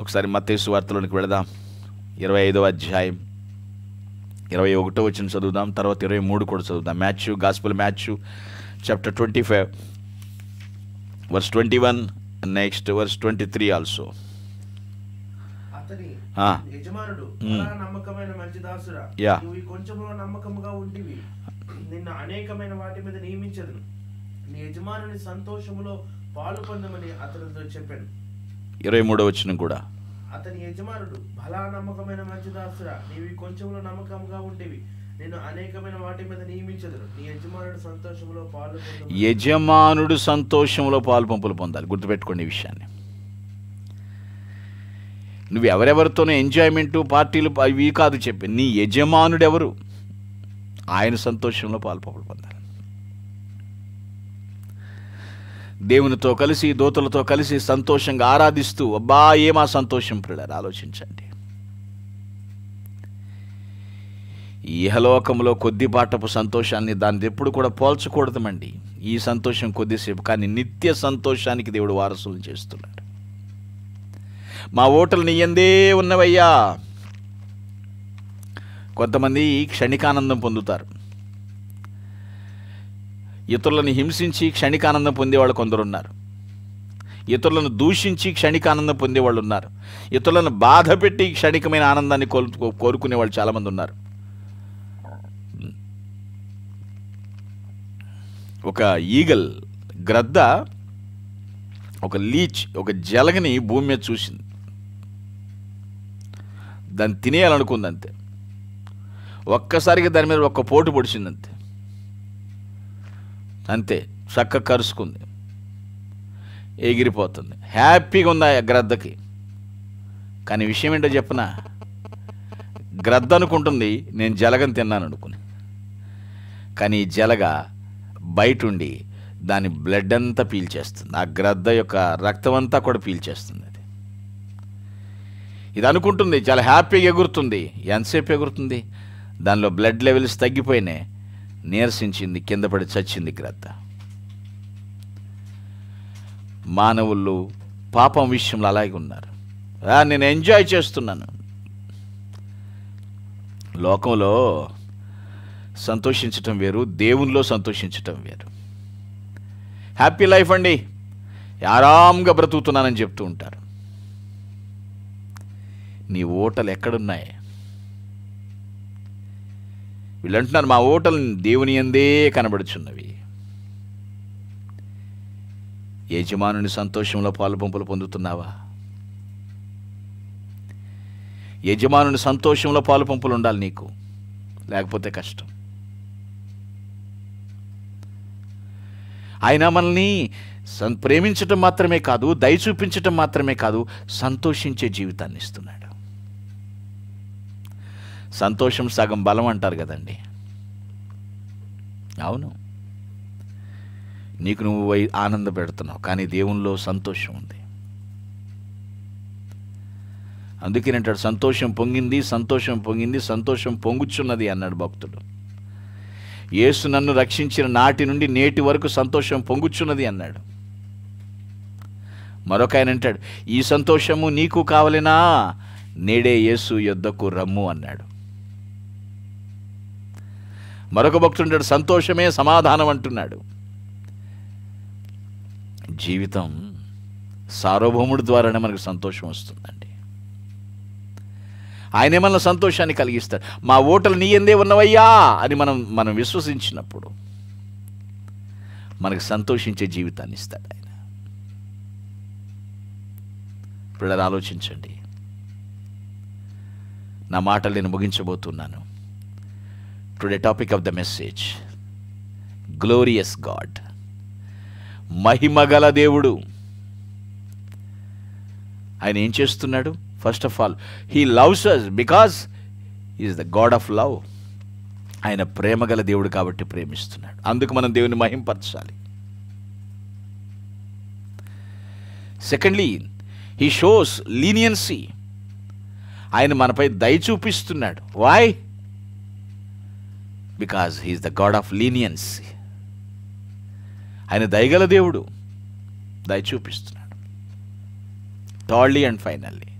ఒకసారి మత్తయి సువార్తలోనికి వెళదాం. 25వ అధ్యాయం 21వ వచనం చదువుదాం, తర్వాత 23 కూడా చదువుదాం. Matthew, gospel Matthew chapter 25 verse 21, next verse 23 also. అతని యజమానుడు నమ్మకమైన మంచి దాసురా, నువ్వు ఈ కొంచెంలో నమ్మకముగా ఉంటివి, నిన్ను అనేకమైన వాటి మీద నియమించదును, నీ యజమానుని సంతోషములో పాలు పొందమని అతనితో చెప్పాను. 23వ వచనం కూడా, అతని యజమానుడు భలా నమ్మకమైన మంచి దాసురా, నీవు ఈ కొంచెంలో నమ్మకముగా ఉంటివి, నేను అనేకమైన వాటి మీద నియమించదును, నీ యజమానుడు సంతోషంలో పాలు పొందమని. యజమానుడు సంతోషంలో పాలు పంపులు పొందాలి. గుర్తుపెట్టుకోండి ఈ విషయాన్ని. నువ్వు ఎవరెవరితోనో ఎంజాయ్మెంట్ పార్టీలు ఇవి కాదు చెప్పి, నీ యజమానుడు ఎవరు, ఆయన సంతోషంలో పాలు పంపులు పొందాలి. దేవునితో కలిసి దూతలతో కలిసి సంతోషంగా ఆరాధిస్తూ, అబ్బా ఏమా సంతోషం పిల్లలు, ఆలోచించండి. ఇహలోకంలో కొద్దిపాటపు సంతోషాన్ని దాన్ని ఎప్పుడు కూడా పోల్చకూడదండి. ఈ సంతోషం కొద్దిసేపు, కానీ నిత్య సంతోషానికి దేవుడు వారసులను చేస్తున్నాడు. మా ఓటలు నీ యందే ఉన్నవయ్యా. కొంతమంది క్షణికానందం పొందుతారు, ఇతరులను హింసించి క్షణికానందం పొందేవాళ్ళు కొందరున్నారు, ఇతరులను దూషించి క్షణికానందం పొందేవాళ్ళు ఉన్నారు, ఇతరులను బాధ పెట్టి క్షణికమైన ఆనందాన్ని కోరుకునే వాళ్ళు చాలామంది ఉన్నారు. ఒక ఈగల్, గ్రద్ద, ఒక లీచ్, ఒక జలగని భూమి మీద చూసింది. దాన్ని తినేయాలనుకుంది. ఒక్కసారిగా దాని మీద ఒక్క పోటు పొడిచిందంతే. అంతే, చక్కగా కరుచుకుంది, ఎగిరిపోతుంది, హ్యాపీగా ఉంది ఆ గ్రద్దకి. కానీ విషయం ఏంటో చెప్పనా, గ్రద్ద అనుకుంటుంది నేను జలగని తిన్నాను అనుకుని. కానీ ఈ జలగ బయటుండి దాని బ్లడ్ అంతా పీల్చేస్తుంది, ఆ గ్రద్ద యొక్క రక్తం అంతా కూడా పీల్చేస్తుంది. అది ఇది అనుకుంటుంది చాలా హ్యాపీగా ఎగురుతుంది. ఎంతసేపు ఎగురుతుంది, దానిలో బ్లడ్ లెవెల్స్ తగ్గిపోయినాయి, నీరసించింది, కింద పడి చచ్చింది గ్రద్ద. మానవులు పాపం విషయంలో అలాగే ఉన్నారు. నేను ఎంజాయ్ చేస్తున్నాను. లోకంలో సంతోషించటం వేరు, దేవునిలో సంతోషించటం వేరు. హ్యాపీ లైఫ్ అండి, ఆరాంగా బ్రతుకుతున్నానని చెప్తూ ఉంటారు. నీ ఓటలు ఎక్కడున్నాయి? వీళ్ళు అంటున్నారు మా ఓటలు దేవుని యందే కనబడుచున్నవి. యజమానుని సంతోషంలో పాలుపంపులు పొందుతున్నావా? యజమానుని సంతోషంలో పాలుపంపులు ఉండాలి నీకు, లేకపోతే కష్టం. ఆయన మనల్ని ప్రేమించటం మాత్రమే కాదు, దయ చూపించటం మాత్రమే కాదు, సంతోషించే జీవితాన్ని ఇస్తున్నాడు. సంతోషం సగం బలం అంటారు కదండి. అవును, నీకు నువ్వు ఆనంద పెడుతున్నావు, కానీ దేవునిలో సంతోషం ఉంది. అందుకేనంటాడు సంతోషం పొంగింది, సంతోషం పొంగింది, సంతోషం పొంగుచున్నది అన్నాడు భక్తుడు. యేసు నన్ను రక్షించిన నాటి నుండి నేటి వరకు సంతోషం పొంగుచున్నది అన్నాడు. మరొక ఆయన అంటాడు ఈ సంతోషము నీకు కావలేనా, నేడే యేసు యొద్దకు రమ్ము అన్నాడు. మరొక భక్తుడు అంటాడు సంతోషమే సమాధానం అంటున్నాడు. జీవితం సార్వభౌముడి ద్వారానే మనకు సంతోషం వస్తుందండి. ఆయనే మన సంతోషాన్ని కలిగిస్తాడు. మా ఓటలు నీ యందే ఉన్నవయ్యా అని మనం విశ్వసించినప్పుడు మనకు సంతోషించే జీవితాన్ని ఇస్తాడు ఆయన. ఇప్పుడు ఆలోచించండి. నా మాటలు నేను ముగించబోతున్నాను. Today topic of the message, glorious God, మహిమగల దేవుడు. ఆయన ఏం చేస్తున్నాడు? First of all he loves us because he is the God of love. ఆయన ప్రేమగల దేవుడు కాబట్టి ప్రేమిస్తున్నాడు. అందుకు మనం దేవుని మహింపరచాలి. Secondly he shows leniency. ఆయన మనపై దయ చూపిస్తున్నాడు. Why? Because he is the God of leniency. ఆయన దయగల దేవుడు, దయ చూపిస్తున్నాడు. Thirdly and finally,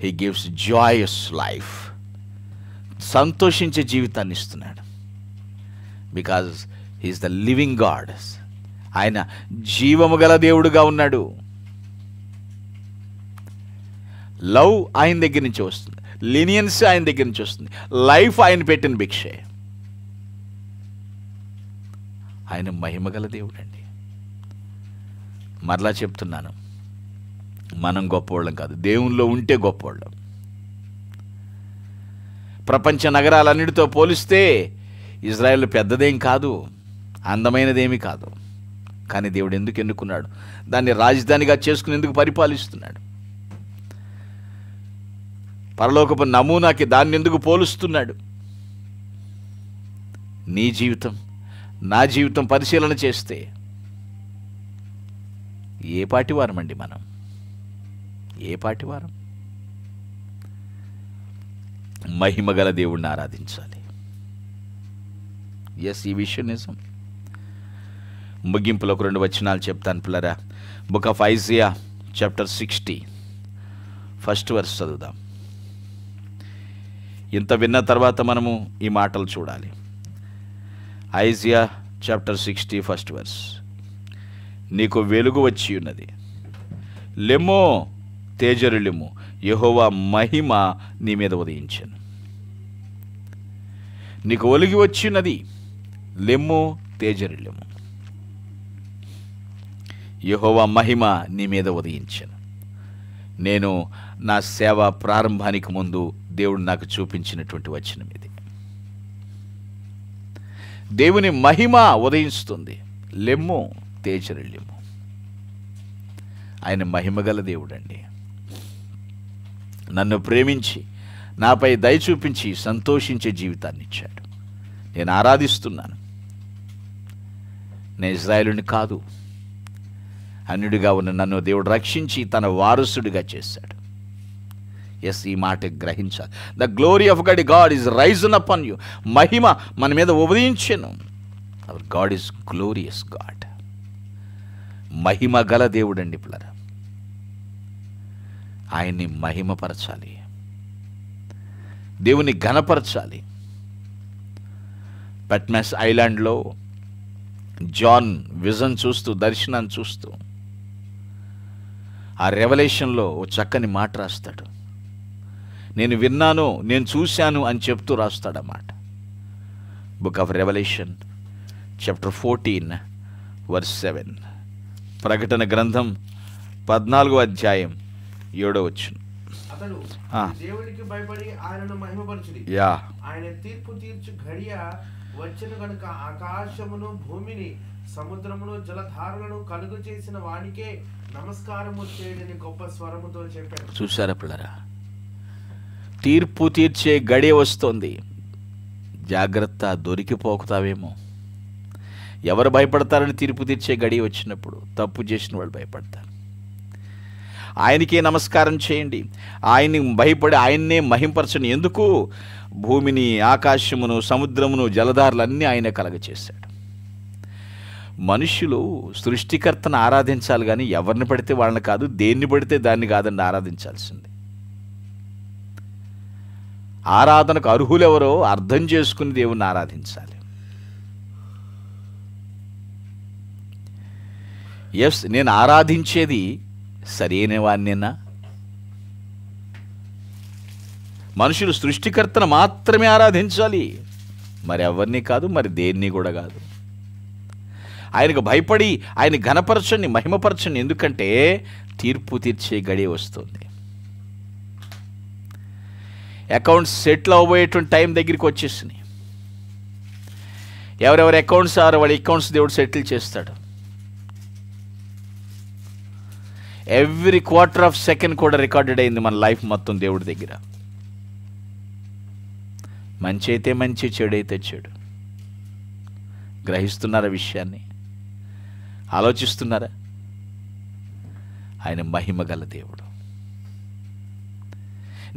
he gives joyous life. సంతోషించే జీవితాన్ని ఇస్తున్నాడు. Because he is the living God. ఆయన జీవము గల దేవుడుగా ఉన్నాడు. లవ్ ఆయన దగ్గర నుంచి వస్తుంది, లీనియన్స్ ఆయన దగ్గర నుంచి వస్తుంది, లైఫ్ ఆయన పెట్టిన భిక్షే. ఆయన మహిమగల దేవుడు అండి. మరలా చెప్తున్నాను, మనం గొప్పవాళ్ళం కాదు, దేవునిలో ఉంటే గొప్పవాళ్ళం. ప్రపంచ నగరాలన్నిటితో పోలిస్తే ఇజ్రాయెల్ పెద్దదేం కాదు, అందమైనదేమీ కాదు. కానీ దేవుడు ఎందుకు ఎన్నుకున్నాడు? దాన్ని రాజధానిగా చేసుకుని ఎందుకు పరిపాలిస్తున్నాడు? పరలోకపు నమూనాకి దాన్ని ఎందుకు పోలుస్తున్నాడు? నీ జీవితం, నా జీవితం పరిశీలన చేస్తే ఏ పాటివారం అండి మనం? ఏ పాటివారం? మహిమగల దేవుణ్ణి ఆరాధించాలి. ఎస్, ఈ విషయం నిజం. ముగింపులో ఒక 2 వచనాలు చెప్తాను పిల్లరా. Book of Isaiah chapter 60 first verse చదువుదాం. ఇంత విన్న తర్వాత మనము ఈ మాటలు చూడాలి. Isaiah chapter 60 first verse. నీకు వెలుగు వచ్చి ఉన్నది, లెమ్మో తేజరులెమ్ము, యెహోవా మహిమ నీ మీద ఉదయించెను. నీకు ఒలిగి వచ్చి ఉన్నది, లెమ్మో తేజరులెమ్ము, యెహోవా మహిమ నీ మీద ఉదయించెను. నేను నా సేవ ప్రారంభానికి ముందు దేవుడు నాకు చూపించినటువంటి వచనం ఇది. దేవుని మహిమ ఉదయిస్తుంది, లెమ్ము తేజరులెమ్ము. ఆయన మహిమగల దేవుడండి. నన్ను ప్రేమించి నాపై దయ చూపించి సంతోషించే జీవితాన్ని ఇచ్చాడు. నేను ఆరాధిస్తున్నాను. నేను ఇజ్రాయేలుని కాదు, అన్యుడిగా ఉన్న నన్ను దేవుడు రక్షించి తన వారసుడిగా చేశాడు. ఎస్, ఈ మాట గ్రహించాలి. The glory of God is risen upon you. మహిమ మన మీద ఉదయించెను. Our God is glorious God. మహిమ గల దేవుడండి పిల్లరా. ఆయన్ని మహిమపరచాలి, దేవుని ఘనపరచాలి. పట్మస్ ఐలాండ్లో జాన్ విజన్ చూస్తూ, దర్శనాన్ని చూస్తూ, ఆ రెవల్యూషన్లో ఓ చక్కని మాట రాస్తాడు. నేను విన్నాను, నేను చూశాను అని చెప్తూ రాస్తాడన్నమాట. Book of Revelation chapter 14 verse 7. ప్రకటన గ్రంథం 14వ అధ్యాయం 7వ వచనం. అతడు దేవునికి భయపడి ఆయనను మహిమపరచుడి. ఆయన తీర్పు తీర్చు ఘడియ వచ్చెను గనుక ఆకాశమును భూమిని సముద్రమును జలధారలను కలుగు చేసిన వానికే నమస్కారము చేయడని గొప్ప స్వరముతో చెప్పాడు. చూశారా పిల్లరా? తీర్పు తీర్చే గడియ వస్తోంది. జాగ్రత్త, దొరికిపోకుతావేమో. ఎవరు భయపడతారని తీర్పు తీర్చే గడియ వచ్చినప్పుడు? తప్పు చేసిన వాళ్ళు భయపడతారు. ఆయనకే నమస్కారం చేయండి, ఆయన్ని భయపడి ఆయన్నే మహింపరచండి. ఎందుకు? భూమిని, ఆకాశమును, సముద్రమును, జలధారలన్నీ ఆయన కలగచేశాడు. మనుషులు సృష్టికర్తను ఆరాధించాలి కానీ ఎవరిని పడితే వాళ్ళని కాదు, దేన్ని పడితే దాన్ని కాదండి ఆరాధించాల్సింది. ఆరాధనకు అర్హులెవరో అర్థం చేసుకుని దేవుణ్ణి ఆరాధించాలి. ఎస్, నేను ఆరాధించేది సరైన వాణ్ణేనా? మనుషులు సృష్టికర్తను మాత్రమే ఆరాధించాలి, మరి ఎవరిని కాదు, మరి దేన్ని కూడా కాదు. ఆయనకు భయపడి ఆయన ఘనపరచండి, మహిమపరచండి. ఎందుకంటే తీర్పు తీర్చే గడియ వస్తుంది. అకౌంట్స్ సెటిల్ అవ్వబోయేటువంటి టైం దగ్గరికి వచ్చేసినాయి. ఎవరెవరి అకౌంట్స్ ఆరో వాళ్ళ అకౌంట్స్ దేవుడు సెటిల్ చేస్తాడు. ఎవ్రీ క్వార్టర్ ఆఫ్ సెకండ్ కూడా రికార్డెడ్ అయింది మన లైఫ్ మొత్తం దేవుడి దగ్గర. మంచి అయితే మంచి, చెడు అయితే చెడు. గ్రహిస్తున్నారా విషయాన్ని? ఆలోచిస్తున్నారా? ఆయన మహిమ గల దేవుడు.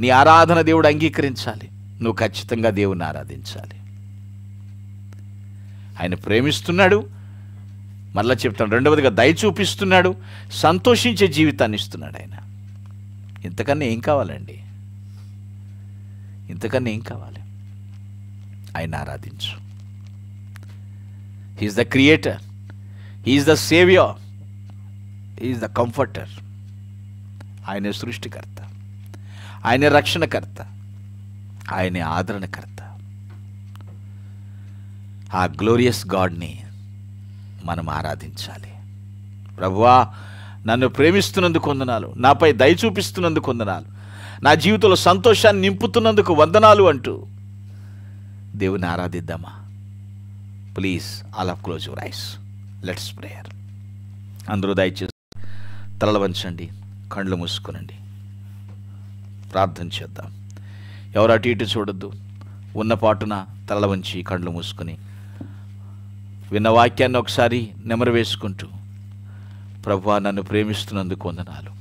నీ ఆరాధన దేవుడు అంగీకరించాలి. నువ్వు ఖచ్చితంగా దేవుణ్ణి ఆరాధించాలి. ఆయన ప్రేమిస్తున్నాడు, మళ్ళా చెప్తాడు, రెండవదిగా దయ చూపిస్తున్నాడు, సంతోషించే జీవితాన్ని ఇస్తున్నాడు. ఆయన ఇంతకన్నా ఏం కావాలండి? ఇంతకన్నా ఏం కావాలి? ఆయన ఆరాధించు. He is the creator, he is the saviour, he is the comforter. ఆయనే సృష్టికర్త, ఆయనే రక్షణకర్త, ఆయనే ఆదరణకర్త. ఆ గ్లోరియస్ గాడ్ని మనం ఆరాధించాలి. ప్రభువా, నన్ను ప్రేమిస్తున్నందుకు వందనాలు, నాపై దయ చూపిస్తున్నందుకు వందనాలు, నా జీవితంలో సంతోషాన్ని నింపుతున్నందుకు వందనాలు అంటూ దేవుని ఆరాధిద్దామా? Please all of close your eyes, let's prayer. అందరూ దయచేసి తలలు వంచండి, కళ్ళు మూసుకునండి, ప్రార్థన చేద్దాం. ఎవరు అటు ఇటు చూడొద్దు, ఉన్న పాటున తలలు వంచి కళ్ళు మూసుకొని విన్న వాక్యాన్ని ఒకసారి నెమరు వేసుకుంటూ, ప్రభువా, నన్ను ప్రేమిస్తున్నందుకు వందనాలు,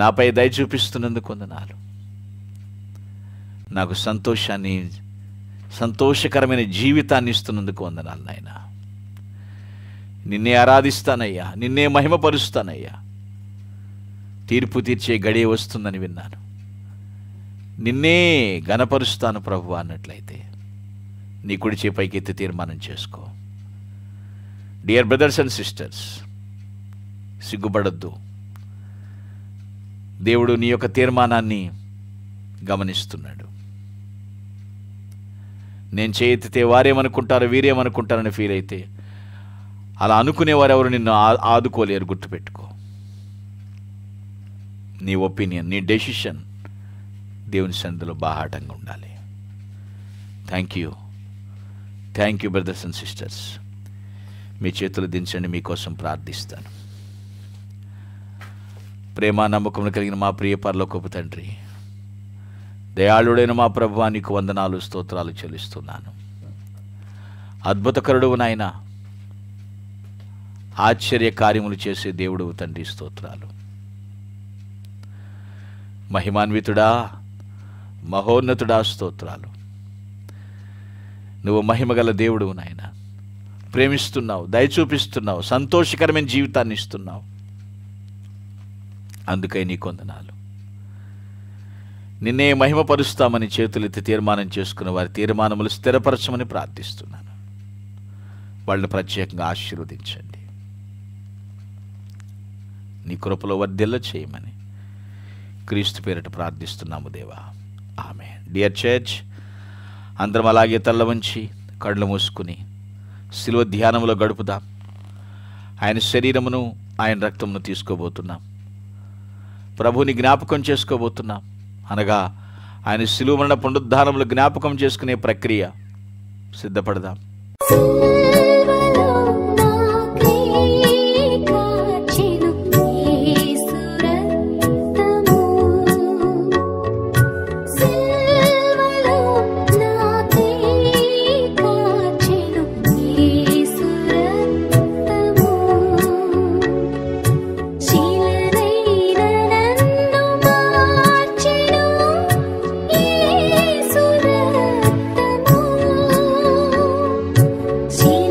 నాపై దయ చూపిస్తున్నందుకు వందనాలు, నాకు సంతోషకరమైన జీవితాన్ని ఇస్తున్నందుకు వందనాలు నాయనా. నిన్నే ఆరాధిస్తానయ్యా, నిన్నే మహిమపరుస్తానయ్యా. తీర్పు తీర్చే గడియ వస్తుందని విన్నాను, నిన్నే ఘనపరుస్తాను ప్రభువా అన్నట్లయితే నీ కుడి చేయి పైకి ఎత్తి తీర్మానం చేసుకో. డియర్ బ్రదర్స్ అండ్ సిస్టర్స్, సిగ్గుపడద్దు. దేవుడు నీ యొక్క తీర్మానాన్ని గమనిస్తున్నాడు. నేను చేయెత్తితే వారేమనుకుంటారు, వీరేమనుకుంటారని ఫీల్ అయితే, అలా అనుకునేవారు ఎవరు నిన్ను ఆదుకోలేరు. గుర్తుపెట్టుకో, నీ ఒపీనియన్, నీ డెసిషన్ దేవుని సన్నిధిలో బాహాటంగా ఉండాలి. Thank you brothers and sisters. మీ చేతులు దించండి, మీకోసం ప్రార్థిస్తాను. ప్రేమ నమ్మకములు కలిగిన మా ప్రియ పరలోకపు తండ్రి, దయాళుడైన మా ప్రభువా, నీకు వందనాలు, స్తోత్రాలు చెల్లిస్తున్నాను. అద్భుతకరుడు నాయన, ఆశ్చర్య కార్యములు చేసే దేవుడు తండ్రి, స్తోత్రాలు. మహిమాన్వితుడా, మహోన్నతుడా, స్తోత్రాలు. నువ్వు మహిమగల దేవుడు నాయన, ప్రేమిస్తున్నావు, దయ చూపిస్తున్నావు, సంతోషకరమైన జీవితాన్ని ఇస్తున్నావు. అందుకై నీకు వందనాలు. నిన్నే మహిమపరుస్తామని చేతులెత్తి తీర్మానం చేసుకున్న వారి తీర్మానములు స్థిరపరచమని ప్రార్థిస్తున్నాను. వాళ్ళని ప్రత్యేకంగా ఆశీర్వదించండి, నీ కృపలో వర్ధిల్ల చేయమని క్రీస్తు పేరిట ప్రార్థిస్తున్నాము దేవా, ఆమేన్. డియర్ చర్చ్, అందరం అలాగే తల్ల వంచి కళ్ళు మూసుకుని శిలువ ధ్యానంలో గడుపుదాం. ఆయన శరీరమును, ఆయన రక్తమును తీసుకోబోతున్నాం, ప్రభుని జ్ఞాపకం చేసుకోబోతున్నాం. అనగా ఆయన శిలువ మరణ పునరుద్ధానములు జ్ఞాపకం చేసుకునే ప్రక్రియ. సిద్ధపడదాం. See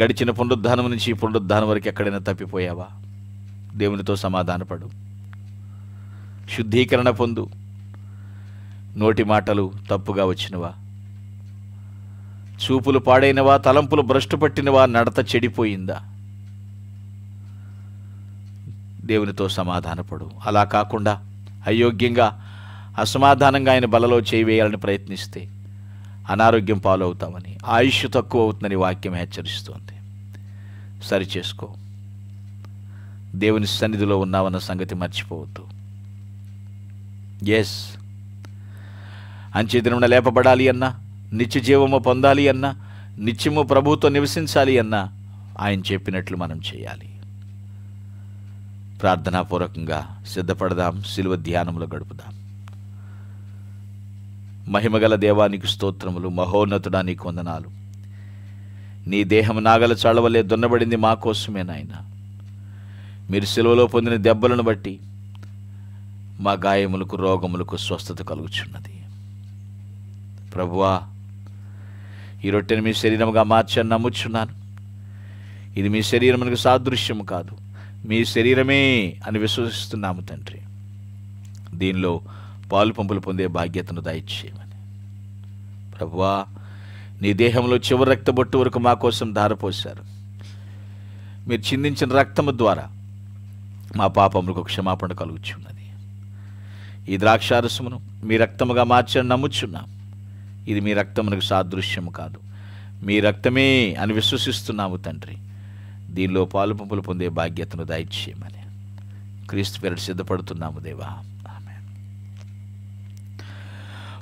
గడిచిన పునరుద్ధానం నుంచి ఈ పునరుద్ధానం వరకు ఎక్కడైనా తప్పిపోయావా? దేవునితో సమాధానపడు, శుద్ధీకరణ పొందు. నోటి మాటలు తప్పుగా వచ్చినవా? చూపులు పాడైనవా? తలంపులు భ్రష్టు పట్టినవా? నడత చెడిపోయిందా? దేవునితో సమాధానపడు. అలా కాకుండా అయోగ్యంగా అసమాధానంగా ఆయన బలలో చేయివేయాలని ప్రయత్నిస్తే అనారోగ్యం పాలవుతామని, ఆయుష్ తక్కువ అవుతుందని వాక్యం హెచ్చరిస్తోంది. సరిచేసుకో. దేవుని సన్నిధిలో ఉన్నావన్న సంగతి మర్చిపోవద్దు. ఎస్, అంచెదినమున లేపబడాలి అన్నా, నిత్య జీవము పొందాలి అన్నా, నిత్యము ప్రభువుతో నివసించాలి అన్నా ఆయన చెప్పినట్లు మనం చేయాలి. ప్రార్థనాపూర్వకంగా సిద్ధపడదాం, శిలువ ధ్యానంలో గడుపుదాం. మహిమగల దేవానికి స్తోత్రములు, మహోన్నతుడా నీకు వందనాలు. నీ దేహం నాగల చాళ్ళవలే దున్నబడింది మా కోసమే నాయన. మీరు శిలువలో పొందిన దెబ్బలను బట్టి మా గాయములకు, రోగములకు స్వస్థత కలుగుచున్నది. ప్రభువా, ఈ రొట్టెను మీ శరీరముగా మార్చని నమ్ముచున్నాను. ఇది మీ శరీరమునకు సాదృశ్యము కాదు, మీ శరీరమే అని విశ్వసిస్తున్నాము తండ్రి. దీనిలో పాలు పంపులు పొందే బాధ్యతను దయచేయమని. ప్రభువా, నీ దేహంలో చివరి రక్తబొట్టు వరకు మా కోసం ధారపోశారు. మీరు చిందించిన రక్తము ద్వారా మా పాపములకు క్షమాపణ కలుగుచున్నది. ఈ ద్రాక్షారసమును మీ రక్తముగా మార్చని నమ్ముచున్నాం. ఇది మీ రక్తమునకు సాదృశ్యము కాదు, మీ రక్తమే అని విశ్వసిస్తున్నాము తండ్రి. దీనిలో పాలు పంపులు పొందే బాధ్యతను దయచేయమని క్రీస్తు పేరిట సిద్ధపడుతున్నాము దేవా. ఆమేన్.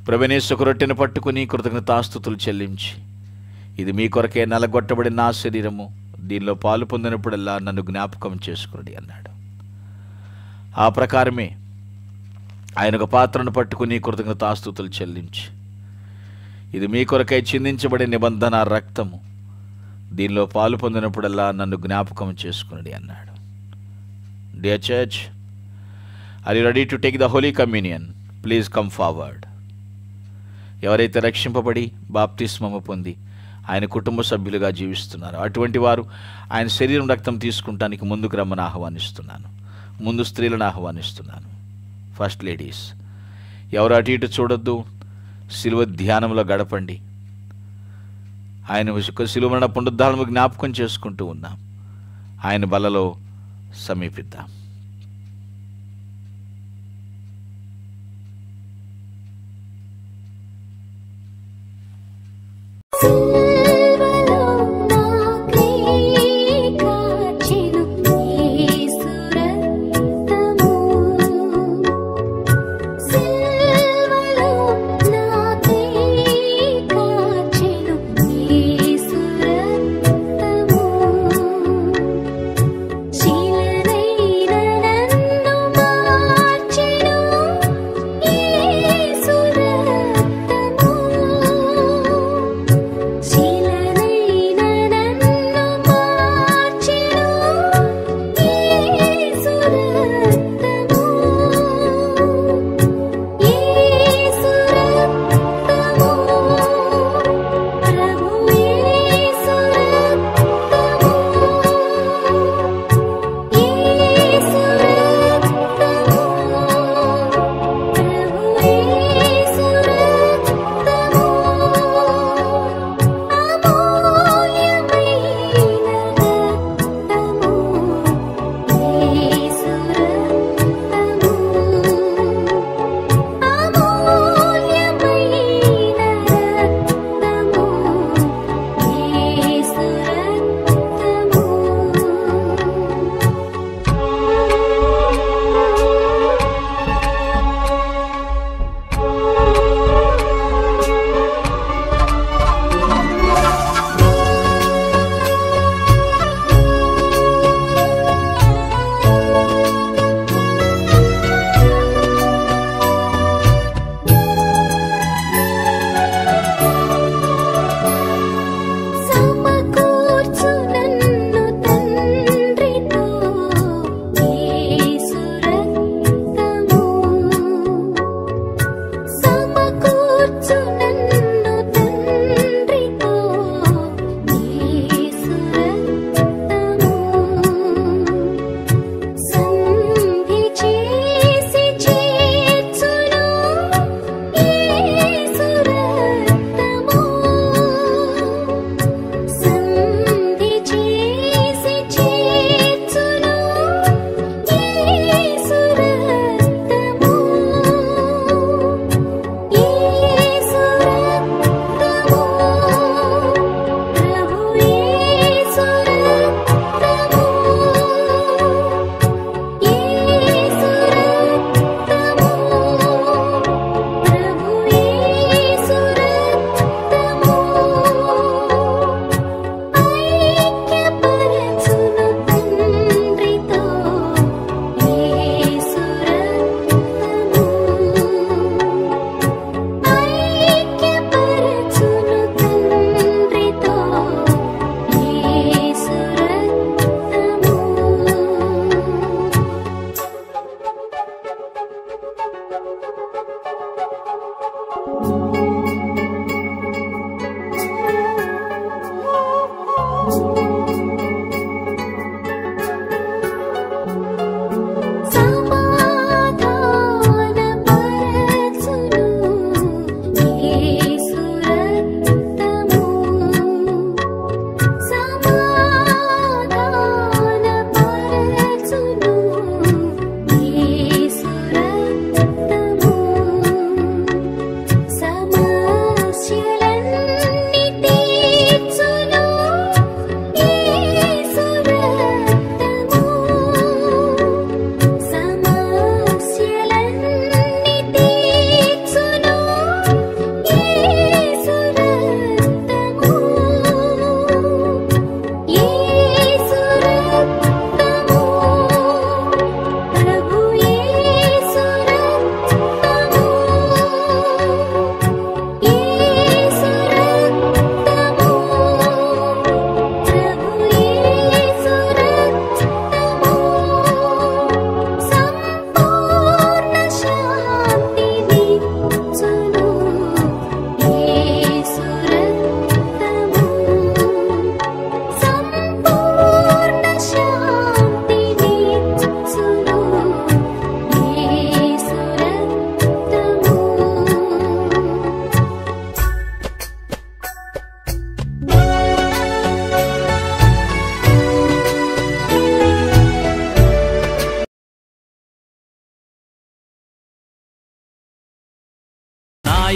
ప్రభునేసు రొట్టెను పట్టుకుని కృతజ్ఞతాస్తుతులు చెల్లించి, ఇది మీ కొరకే నలగొట్టబడిన నా శరీరము, దీనిలో పాలు పొందినప్పుడల్లా నన్ను జ్ఞాపకం చేసుకుని అన్నాడు. ఆ ప్రకారమే ఆయన ఒక పాత్రను పట్టుకుని కృతజ్ఞతాస్తుతులు చెల్లించి, ఇది మీ కొరకై చిందించబడే నిబంధన రక్తము, దీనిలో పాలు పొందినప్పుడల్లా నన్ను జ్ఞాపకం చేసుకుని అన్నాడు. Dear church, are you ready to take the holy communion? Please come forward. ఎవరైతే రక్షింపబడి బాప్తిస్మము పొంది ఆయన కుటుంబ సభ్యులుగా జీవిస్తున్నారో అటువంటి వారు ఆయన శరీరం రక్తం తీసుకుంటానికి ముందుకు రమ్మని ఆహ్వానిస్తున్నాను. ముందు స్త్రీలను ఆహ్వానిస్తున్నాను. ఫస్ట్ లేడీస్, ఎవరు అటు ఇటు చూడొద్దు, శిలువ ధ్యానంలో గడపండి. ఆయన శిలువ మరణ పునరుద్ధానము జ్ఞాపకం చేసుకుంటూ ఉన్నాం. ఆయన బలలో సమీపిద్దాం. See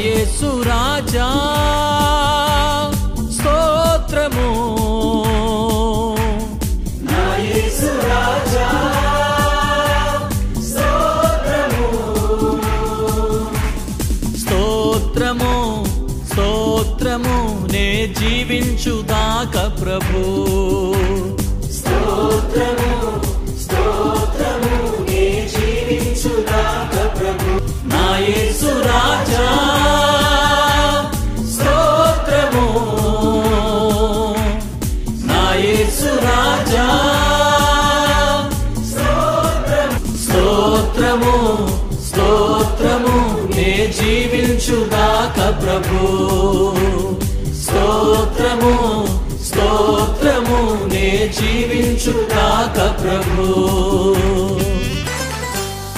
యేసు రాజా స్తోత్రము, నా యేసు రాజా స్తోత్రము, స్తోత్రము స్తోత్రము నే జీవించుదాకా ప్రభు, స్తోత్రము స్తోత్రము నే జీవించుదాకా ప్రభు, నా యేసు రాజా స్తోత్రము, నా యేసు రాజా స్తోత్రము స్తోత్రము నే జీవించుదాకా ప్రభు, స్తోత్రము స్తోత్రము నే జీవించుదాకా ప్రభు.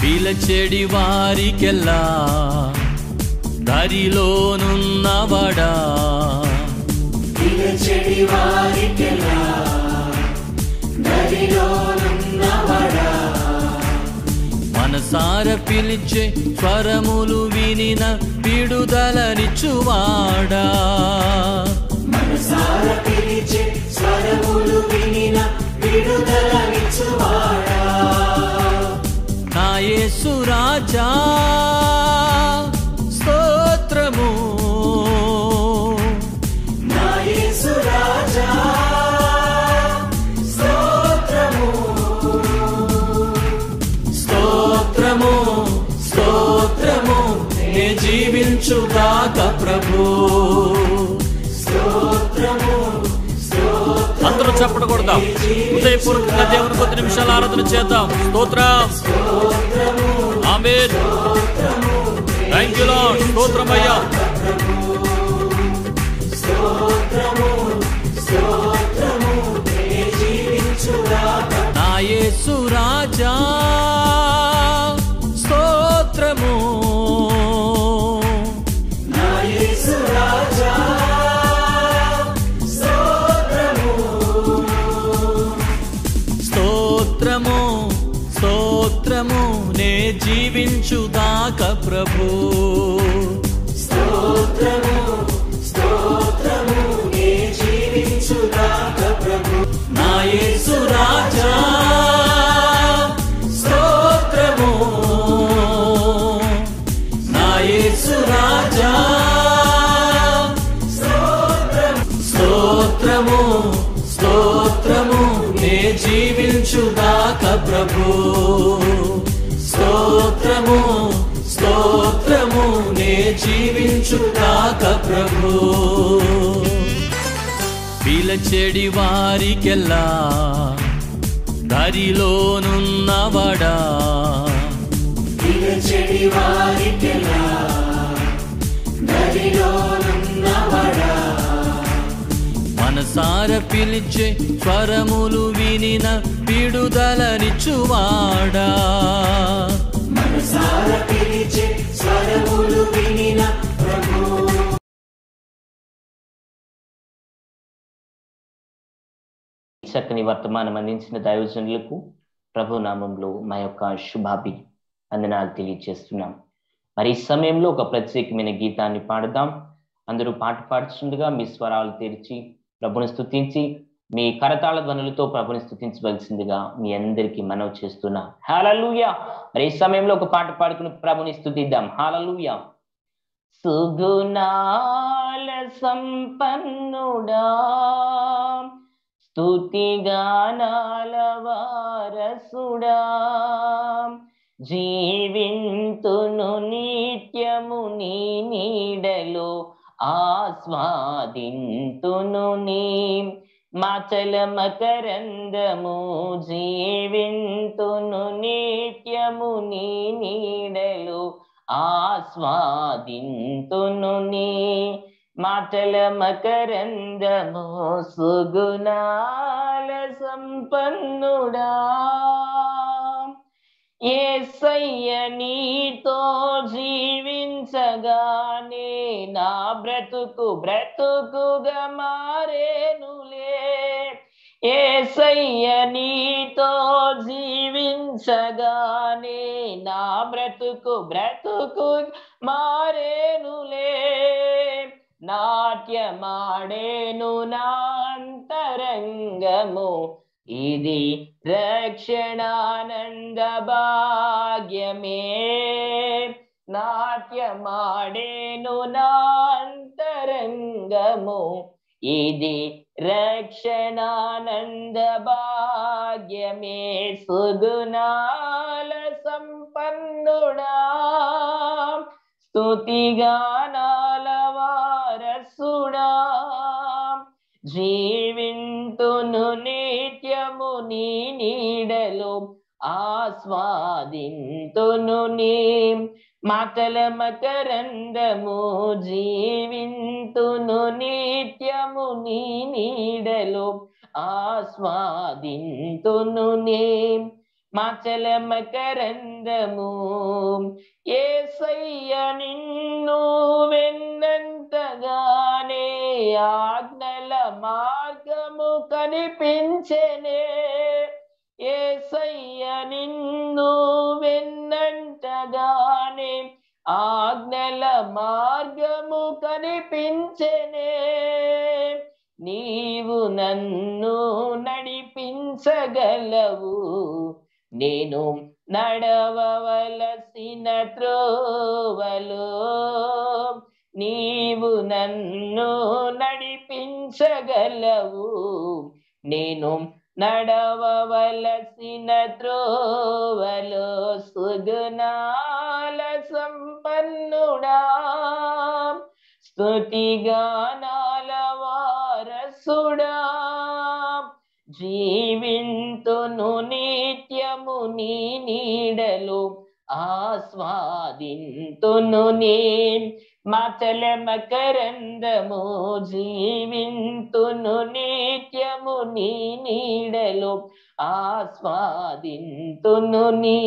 పిలచెడి వారికెల్లా దారిలోనున్నవాడా, పిలచెడి వారికెల్లా దారిలోనున్నవాడా, మనసార పిలిచే స్వరములు వినిన విడుదలనిచ్చువాడా, మనసార పిలిచే స్వరములు వినిన విడుదలనిచ్చువాడా, నా యేసు రాజా స్తోత్రము, నా యేసు రాజా స్తోత్రము, స్తోత్రము స్తోత్రము నే జీవించుదాకా ప్రభు, స్తోత్రము. అందరూ చప్పట కొడదాం, హృదయపూర్వకంగా దేవుని కొద్ది నిమిషాలు ఆరాధన చేద్దాం. స్తోత్రం, ఆమేన్, థాంక్ యూ లార్డ్, స్తోత్రం అయ్యా. నా యేసు రాజా స్తోత్రము, నా యేసు రాజా స్తోత్రము స్తోత్రము నే జీవించుదాకా ప్రభు, స్తోత్రము స్తోత్రము నే జీవించుదాకా ప్రభు, నా యేసు రాజా స్తోత్రము, నా యేసు రాజా స్తోత్రము స్తోత్రము నే జీవించుదాకా ప్రభు, స్తోత్రము స్తోత్రము నే జీవించుదాకా ప్రభు. పిలచెడి వారికెల్లా దారిలోనున్నవాడా, చెడి వారికెలా దరిలోనున్నవాడా మనసార పిలిచే స్వరములు వినిన విడుదలనిచ్చువాడా మనసార పిలిచే స్వరములు వినిన ప్రభు చక్కని వర్తమానం అందించిన దైవజనులకు ప్రభు నామంలో మా యొక్క శుభాభి వందనాలు తెలియజేస్తున్నాం. మరి ఈ సమయంలో ఒక ప్రత్యేకమైన గీతాన్ని పాడదాం. అందరూ పాట పాడుతుండగా మీ స్వరాలు తెరిచి ప్రభుని స్తుతించి మీ కరతాళ ధ్వనులతో ప్రభుని స్తుతించవలసిందిగా మీ అందరికీ మనవి చేస్తున్నా. హల్లెలూయా. మరి ఈ సమయంలో ఒక పాట పాడుకుని ప్రభుని స్తుతిద్దాం. హల్లెలూయా. సుగుణాల సంపన్నుడా స్తుతిగానాల వారసుడా జీవింతును నిత్యము నీ నీడలో ఆస్వాదింతును నీ మాచల మకరందము జీవింతును నిత్యము నీ నీడలో ఆస్వాదింతును నీ మాటల మకరందము సుగుణాల సంపన్నుడా యేసయ్య నీతో జీవించగానే నా బ్రతుకుగా మారేనులే యేసయ్య నీతో జీవించగానే నా బ్రతుకు మారేనులే నాట్యమాడేను నాంతరంగము ఇది రక్షణానంద భాగ్యమే నాట్యమాడేను నాంతరంగము ఇది రక్షణానంద భాగ్యమే సుగుణాల సంపన్నుడా స్తుతిగానాల వారసుడా జీవింతును నిత్యము నీ నీడలో ఆస్వాదింతును నీ మాటల మకరందము జీవింతును నిత్యము నీ నీడలో ఆస్వాదింతును నీ మాచల మకరందము యేసయ్య నిన్ను వెన్నంతగానే ఆజ్ఞల మార్గము కనిపించెనే యేసయ్య నిన్ను వెన్నంతగానే ఆజ్ఞల మార్గము కనిపించెనే నీవు నన్ను నడిపించగలవు నేను నడవవలసిన త్రోవలో నీవు నన్ను నడిపించగలవు నేను నడవవలసిన త్రోవలో సుగుణాల సంపన్నుడా స్తుతిగానాల వారసుడా జీవింతును నిత్యము నీ నీడలో ఆస్వాదింతును నీ మాచల మకరందము జీవింతును నిత్యము నీ నీడలో ఆస్వాదింతును నీ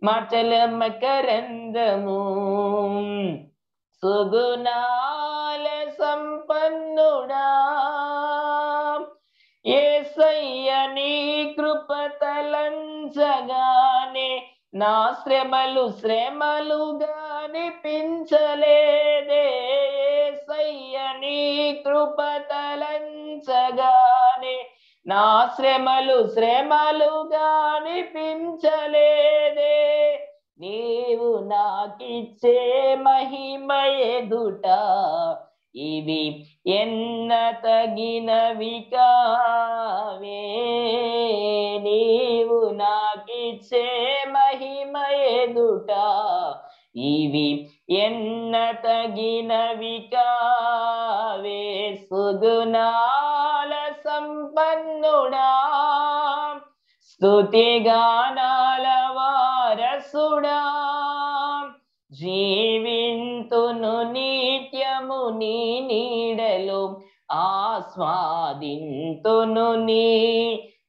మాచల మకరందము సుగుణాల సంపన్నుడా యేసయ్య నీ కృప తలంచగానే నా శ్రమలుగా అనిపించలేదే యేసయ్య నీ కృప తలంచగానే నా శ్రమలుగా అనిపించలేదే నీవు నాకిచ్చే మహిమ ఎదుట ఇవి ఎన్న తగినవి కావే నీవు నాకిచ్చే మహిమ ఎదుట ఇవి ఎన్న తగినవి కావే సుగుణాల సంపన్నుడా స్తుతిగానాల వారసుడా జీవింతును నిత్యము నీ నీడలో, ఆస్వాదింతును నీ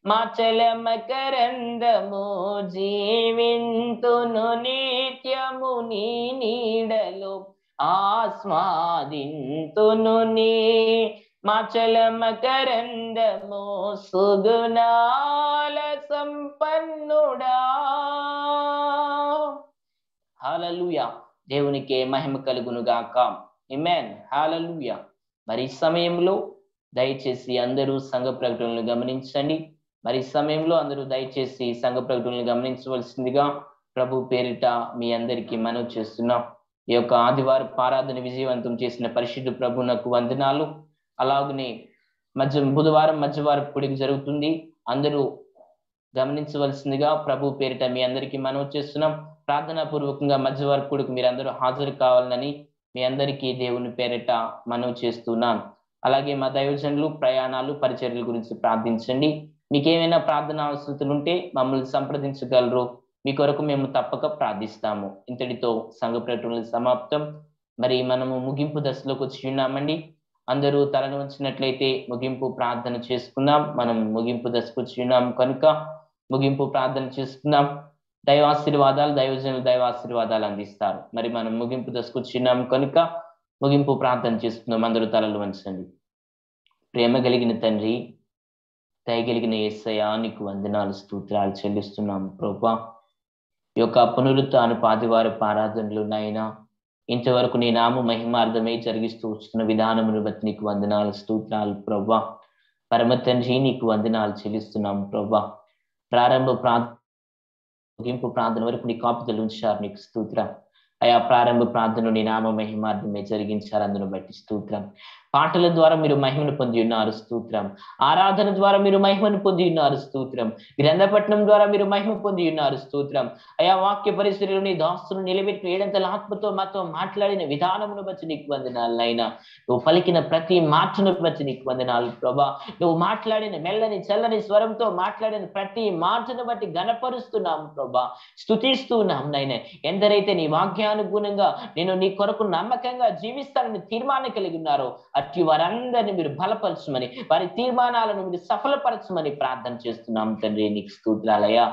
మాచల మకరందము. జీవింతును నిత్యము నీ నీడలో, ఆస్వాదింతును నీ మాచల మకరందము. సుగుణాల సంపన్నుడా. హల్లెలూయా. దేవునికే మహిమ కలుగును గాక. ఆమేన్. హల్లెలూయా. మరి సమయంలో దయచేసి అందరూ సంఘ ప్రకటనలు గమనించండి. మరి సమయంలో అందరూ దయచేసి సంఘ ప్రకటనలు గమనించవలసిందిగా ప్రభు పేరిట మీ అందరికీ మనవి చేస్తున్నాం. ఈ యొక్క ఆదివారం ఆరాధన విజయవంతం చేసిన పరిశుద్ధ ప్రభువునకు వందనాలు. అలాగనే బుధవారం మధ్యవారం పొడికి జరుగుతుంది. అందరూ గమనించవలసిందిగా ప్రభు పేరిట మీ అందరికీ మనవి చేస్తున్నాం. ప్రార్థనా పూర్వకంగా మధ్యవారం పొడికి మీరందరూ హాజరు కావాలని మీ అందరికీ దేవుని పేరిట మనవి చేస్తున్నాం. అలాగే మా దైవజనులు ప్రయాణాలు పరిచర్యల గురించి ప్రార్థించండి. మీకేమైనా ప్రార్థన అవసరతలు ఉంటే మమ్మల్ని సంప్రదించగలరు. మీ కొరకు మేము తప్పక ప్రార్థిస్తాము. ఇంతటితో సంఘ ప్రకటనలు సమాప్తం. మరి మనము ముగింపు దశలోకి వచ్చి ఉన్నామండి. అందరూ తలను ఉంచినట్లయితే ముగింపు ప్రార్థన చేసుకుందాం. మనం ముగింపు దశకు వచ్చి ఉన్నాం కనుక ముగింపు ప్రార్థన చేసుకుందాం. దైవాశీర్వాదాలు, దైవజనులు దైవాశీర్వాదాలు అందిస్తారు. మరి మనం ముగింపు దశకు వచ్చి ఉన్నాం కనుక ముగింపు ప్రార్థన చేసుకుందాం. అందరూ తలలు వంచండి. ప్రేమ కలిగిన తండ్రి, దయగలిగిన యేసయ్య, నీకు వందనాలు స్తోత్రాలు చెల్లిస్తున్నాం ప్రభువా. ఈ యొక్క పునరుత్థానపు ఆదివారపు ఆరాధనలు నాయనా ఇంతవరకు నీ నామ మహిమార్థమై జరిగిస్తూ వస్తున్న విధానమును బట్టి నీకు వందనాలు స్తోత్రాలు ప్రభువా. పరమ తండ్రి, నీకు వందనాలు చెల్లిస్తున్నాం ప్రభువా. ప్రారంభ ముగింపు ప్రార్థన వరకు నీ కాపుదలు ఉంచారు, నీకు స్తోత్రం అయా. ప్రారంభ ప్రార్థన నీ నామ మహిమార్థమే జరిగించారు, అందును బట్టి స్తోత్రం. పాటల ద్వారా మీరు మహిమను పొంది ఉన్నారు, స్తోత్రం. ఆరాధన ద్వారా మీరు మహిమను పొంది ఉన్నారు, స్తోత్రం. గ్రంథపట్నం ద్వారా మీరు మహిమ పొంది ఉన్నారు, స్తోత్రం అయా. వాక్య పరిస్థితులు నీ దాస్తును నిలబెట్టి ఏడంతల ఆత్మతో మాతో మాట్లాడిన విధానమును బట్టి నీకు వందనాలు అయినా. నువ్వు పలికిన ప్రతి మాటను బట్టి నీకు వందనాలు ప్రభా. నువ్వు మాట్లాడిన మెల్లని చల్లని స్వరంతో మాట్లాడిన ప్రతి మాటను బట్టి గణపరుస్తున్నాము ప్రభా, స్తుతిస్తూ ఉన్నాం నైనా. ఎందరైతే నీ వాక్యానుగుణంగా నేను నీ కొరకు నమ్మకంగా జీవిస్తానని తీర్మానం కలిగి ఉన్నారో అట్టి వారందరినీ మీరు బలపరచమని, వారి తీర్మానాలను మీరు సఫలపరచమని ప్రార్థన చేస్తున్నాం తండ్రి. నీకు స్తోత్రాలయ్యా.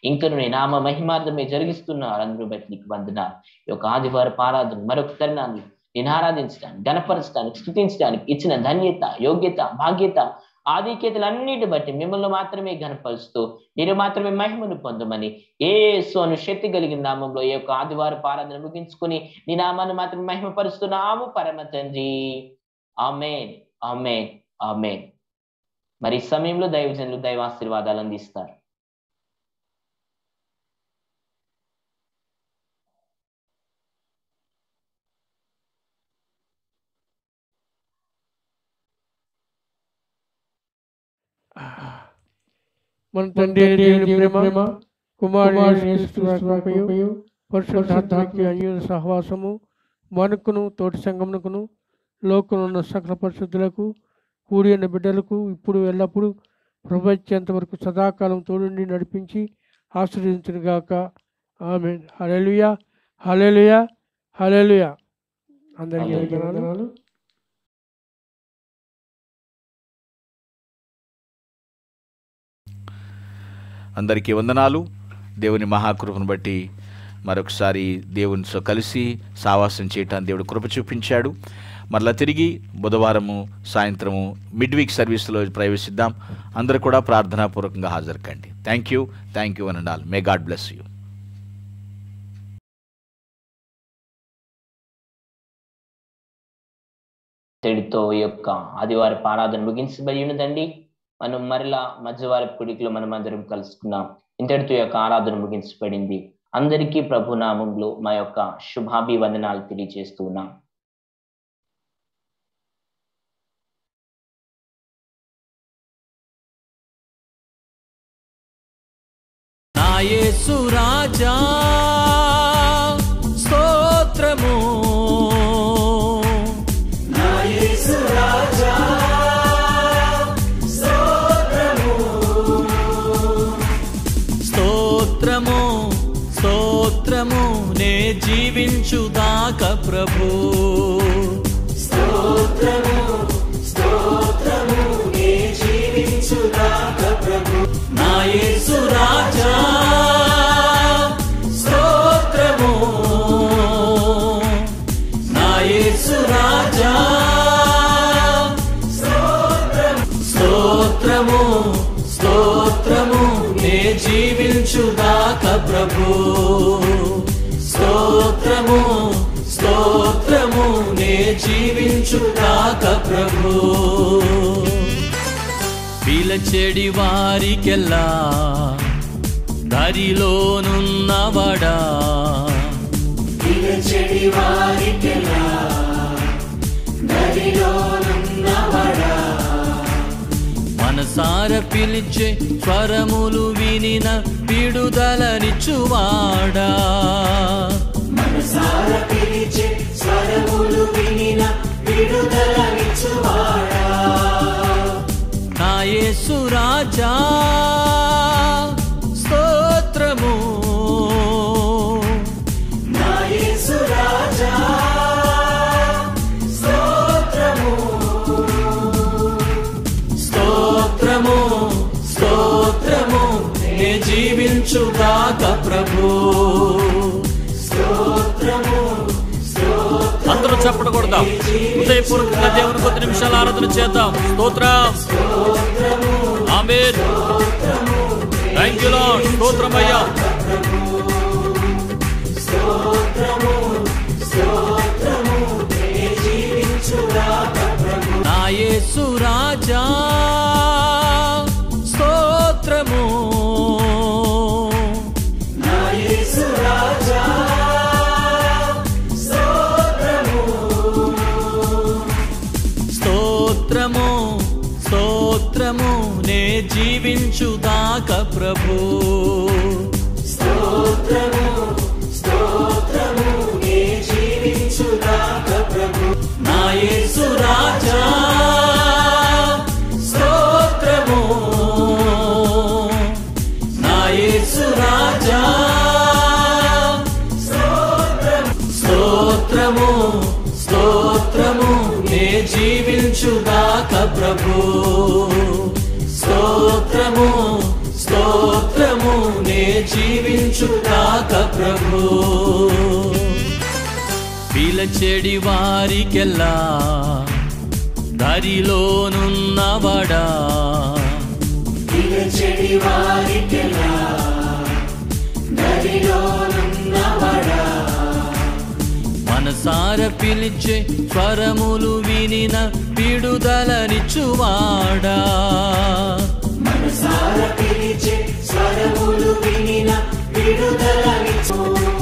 ఇంకను నీ నామ మహిమార్థమే జరిగిస్తున్నారు, అందరూ బట్టి నీకు వందనాలు. ఈ యొక్క ఆదివారపు ఆరాధన మరొక తరుణాన్ని నేను ఆరాధించడానికి, గణపరచడానికి, స్తుతించడానికి ఇచ్చిన ధన్యత, యోగ్యత, భాగ్యత, ఆధిక్యతలన్నిటి బట్టి మిమ్మల్ని మాత్రమే గణపరుస్తూ మీరు మాత్రమే మహిమను పొందమని యేసు అను శక్తి కలిగిన నామంలో ఈ యొక్క ఆదివారపు ఆరాధన ముగించుకుని నీ నామాన్ని మాత్రమే మహిమపరుస్తున్నాము పరమ తండ్రి. ఆమేన్, ఆమేన్, ఆమేన్. మరి ఈ సమయంలో దైవజనులు దైవాశీర్వాదాలు అందిస్తారు. మన తండ్రి దేవుని ప్రేమ, కుమారుని యేసుక్రీస్తు కృపయు, పరిశుద్ధాత్మకి అన్యోన్య సహవాసము మనకును తోటి సంగమునకును లోకమున్న సకల పరిశుద్ధులకు కూడి ఉన్న బిడ్డలకు ఇప్పుడు ఎల్లప్పుడూ ప్రపంచంత వరకు సదాకాలం తోడుండి నడిపించి ఆశీర్వదించునుగాక. ఆమేన్. హల్లెలూయా, హల్లెలూయా, హల్లెలూయా. అందరికీ వందనాలు. అందరికీ వందనాలు. దేవుని మహాకృపను బట్టి మరొకసారి దేవునితో కలిసి సావాసం చేయటానికి దేవుడు కృప చూపించాడు. మరలా తిరిగి బుధవారము సాయంత్రము మిడ్ వీక్ సర్వీస్లో ప్రవేశిద్దాం. అందరూ కూడా ప్రార్థనాపూర్వకంగా హాజరు కండి. Thank you and all. May God bless you. తెడితో ఈ యొక్క ఆదివారపు ఆరాధన ముగించబడి ఉన్నదండి. మనం మరలా మధ్యవారపు కుడికిలో మనం అందరం కలుసుకున్నాం. ఇంతటితో యొక్క ఆరాధన ముగించబడింది. అందరికీ ప్రభు నామంలో మా యొక్క శుభాభివందనాలు తెలియజేస్తూ ఉన్నాం. నా యేసు రాజా స్తోత్రము, నా యేసు రాజా స్తోత్రము, స్తోత్రము, స్తోత్రము. నే జీవించు జీవించుదాక ప్రభు. స్తోత్రము స్తోత్రము నే జీవించుదాక ప్రభు. నా యేసు రాజా స్తోత్రము, నా యేసు రాజా స్తోత్రము స్తోత్రము నే జీవించుదాక ప్రభు. స్తోత్రము స్తోత్రము నే జీవించుదాక ప్రభు. పిలచెడి వారికెల్లా దారిలోనున్నవాడా, పిలచెడి వారికెల్లా దారిలోనున్నవాడా, మనసార పిలిచే స్వరములు వినిన విడుదలనిచ్చువాడా, మనసార పిలిచే స్వరములు వినిన విడుదలనిచ్చువాడా, నా యేసు రాజా స్తోత్రము, నా యేసు రాజా స్తోత్రము, స్తోత్రము స్తోత్రము నే జీవించుదాక ప్రభు. స్తోత్రము అందరూ చప్పట్లు కొడదాం. హృదయపూర్వకంగా దేవుని కొద్ది నిమిషాలు ఆరాధన చేద్దాం. స్తోత్రం, ఆమేన్. Thank you lord. స్తోత్రమయ్యా. స్తోత్రము స్తోత్రము నే జీవించుదాక ప్రభు. నా యేసు రాజా స్తోత్రము, నా యేసు రాజా స్తోత్రము, స్తోత్రము స్తోత్రము నే జీవించుదాక ప్రభు. స్తోత్రము స్తోత్రము నే జీవించుదాక ప్రభు. నా యేసు రాజా స్తోత్రము, నా యేసు రాజా స్తోత్రము స్తోత్రము నే జీవించుదాక ప్రభు. స్తోత్రము స్తోత్రము నే జీవించుదాక ప్రభు. పిలచెడి వారికెల్లా దారిలోనున్నవాడా, పిలచెడి వారికెల్లా దారిలోనున్నవాడా, మనసార పిలిచే స్వరములు వినిన విడుదలనిచ్చువాడా, మనసార పిలిచే స్వరములు వినిన విడుదలనిచ్చు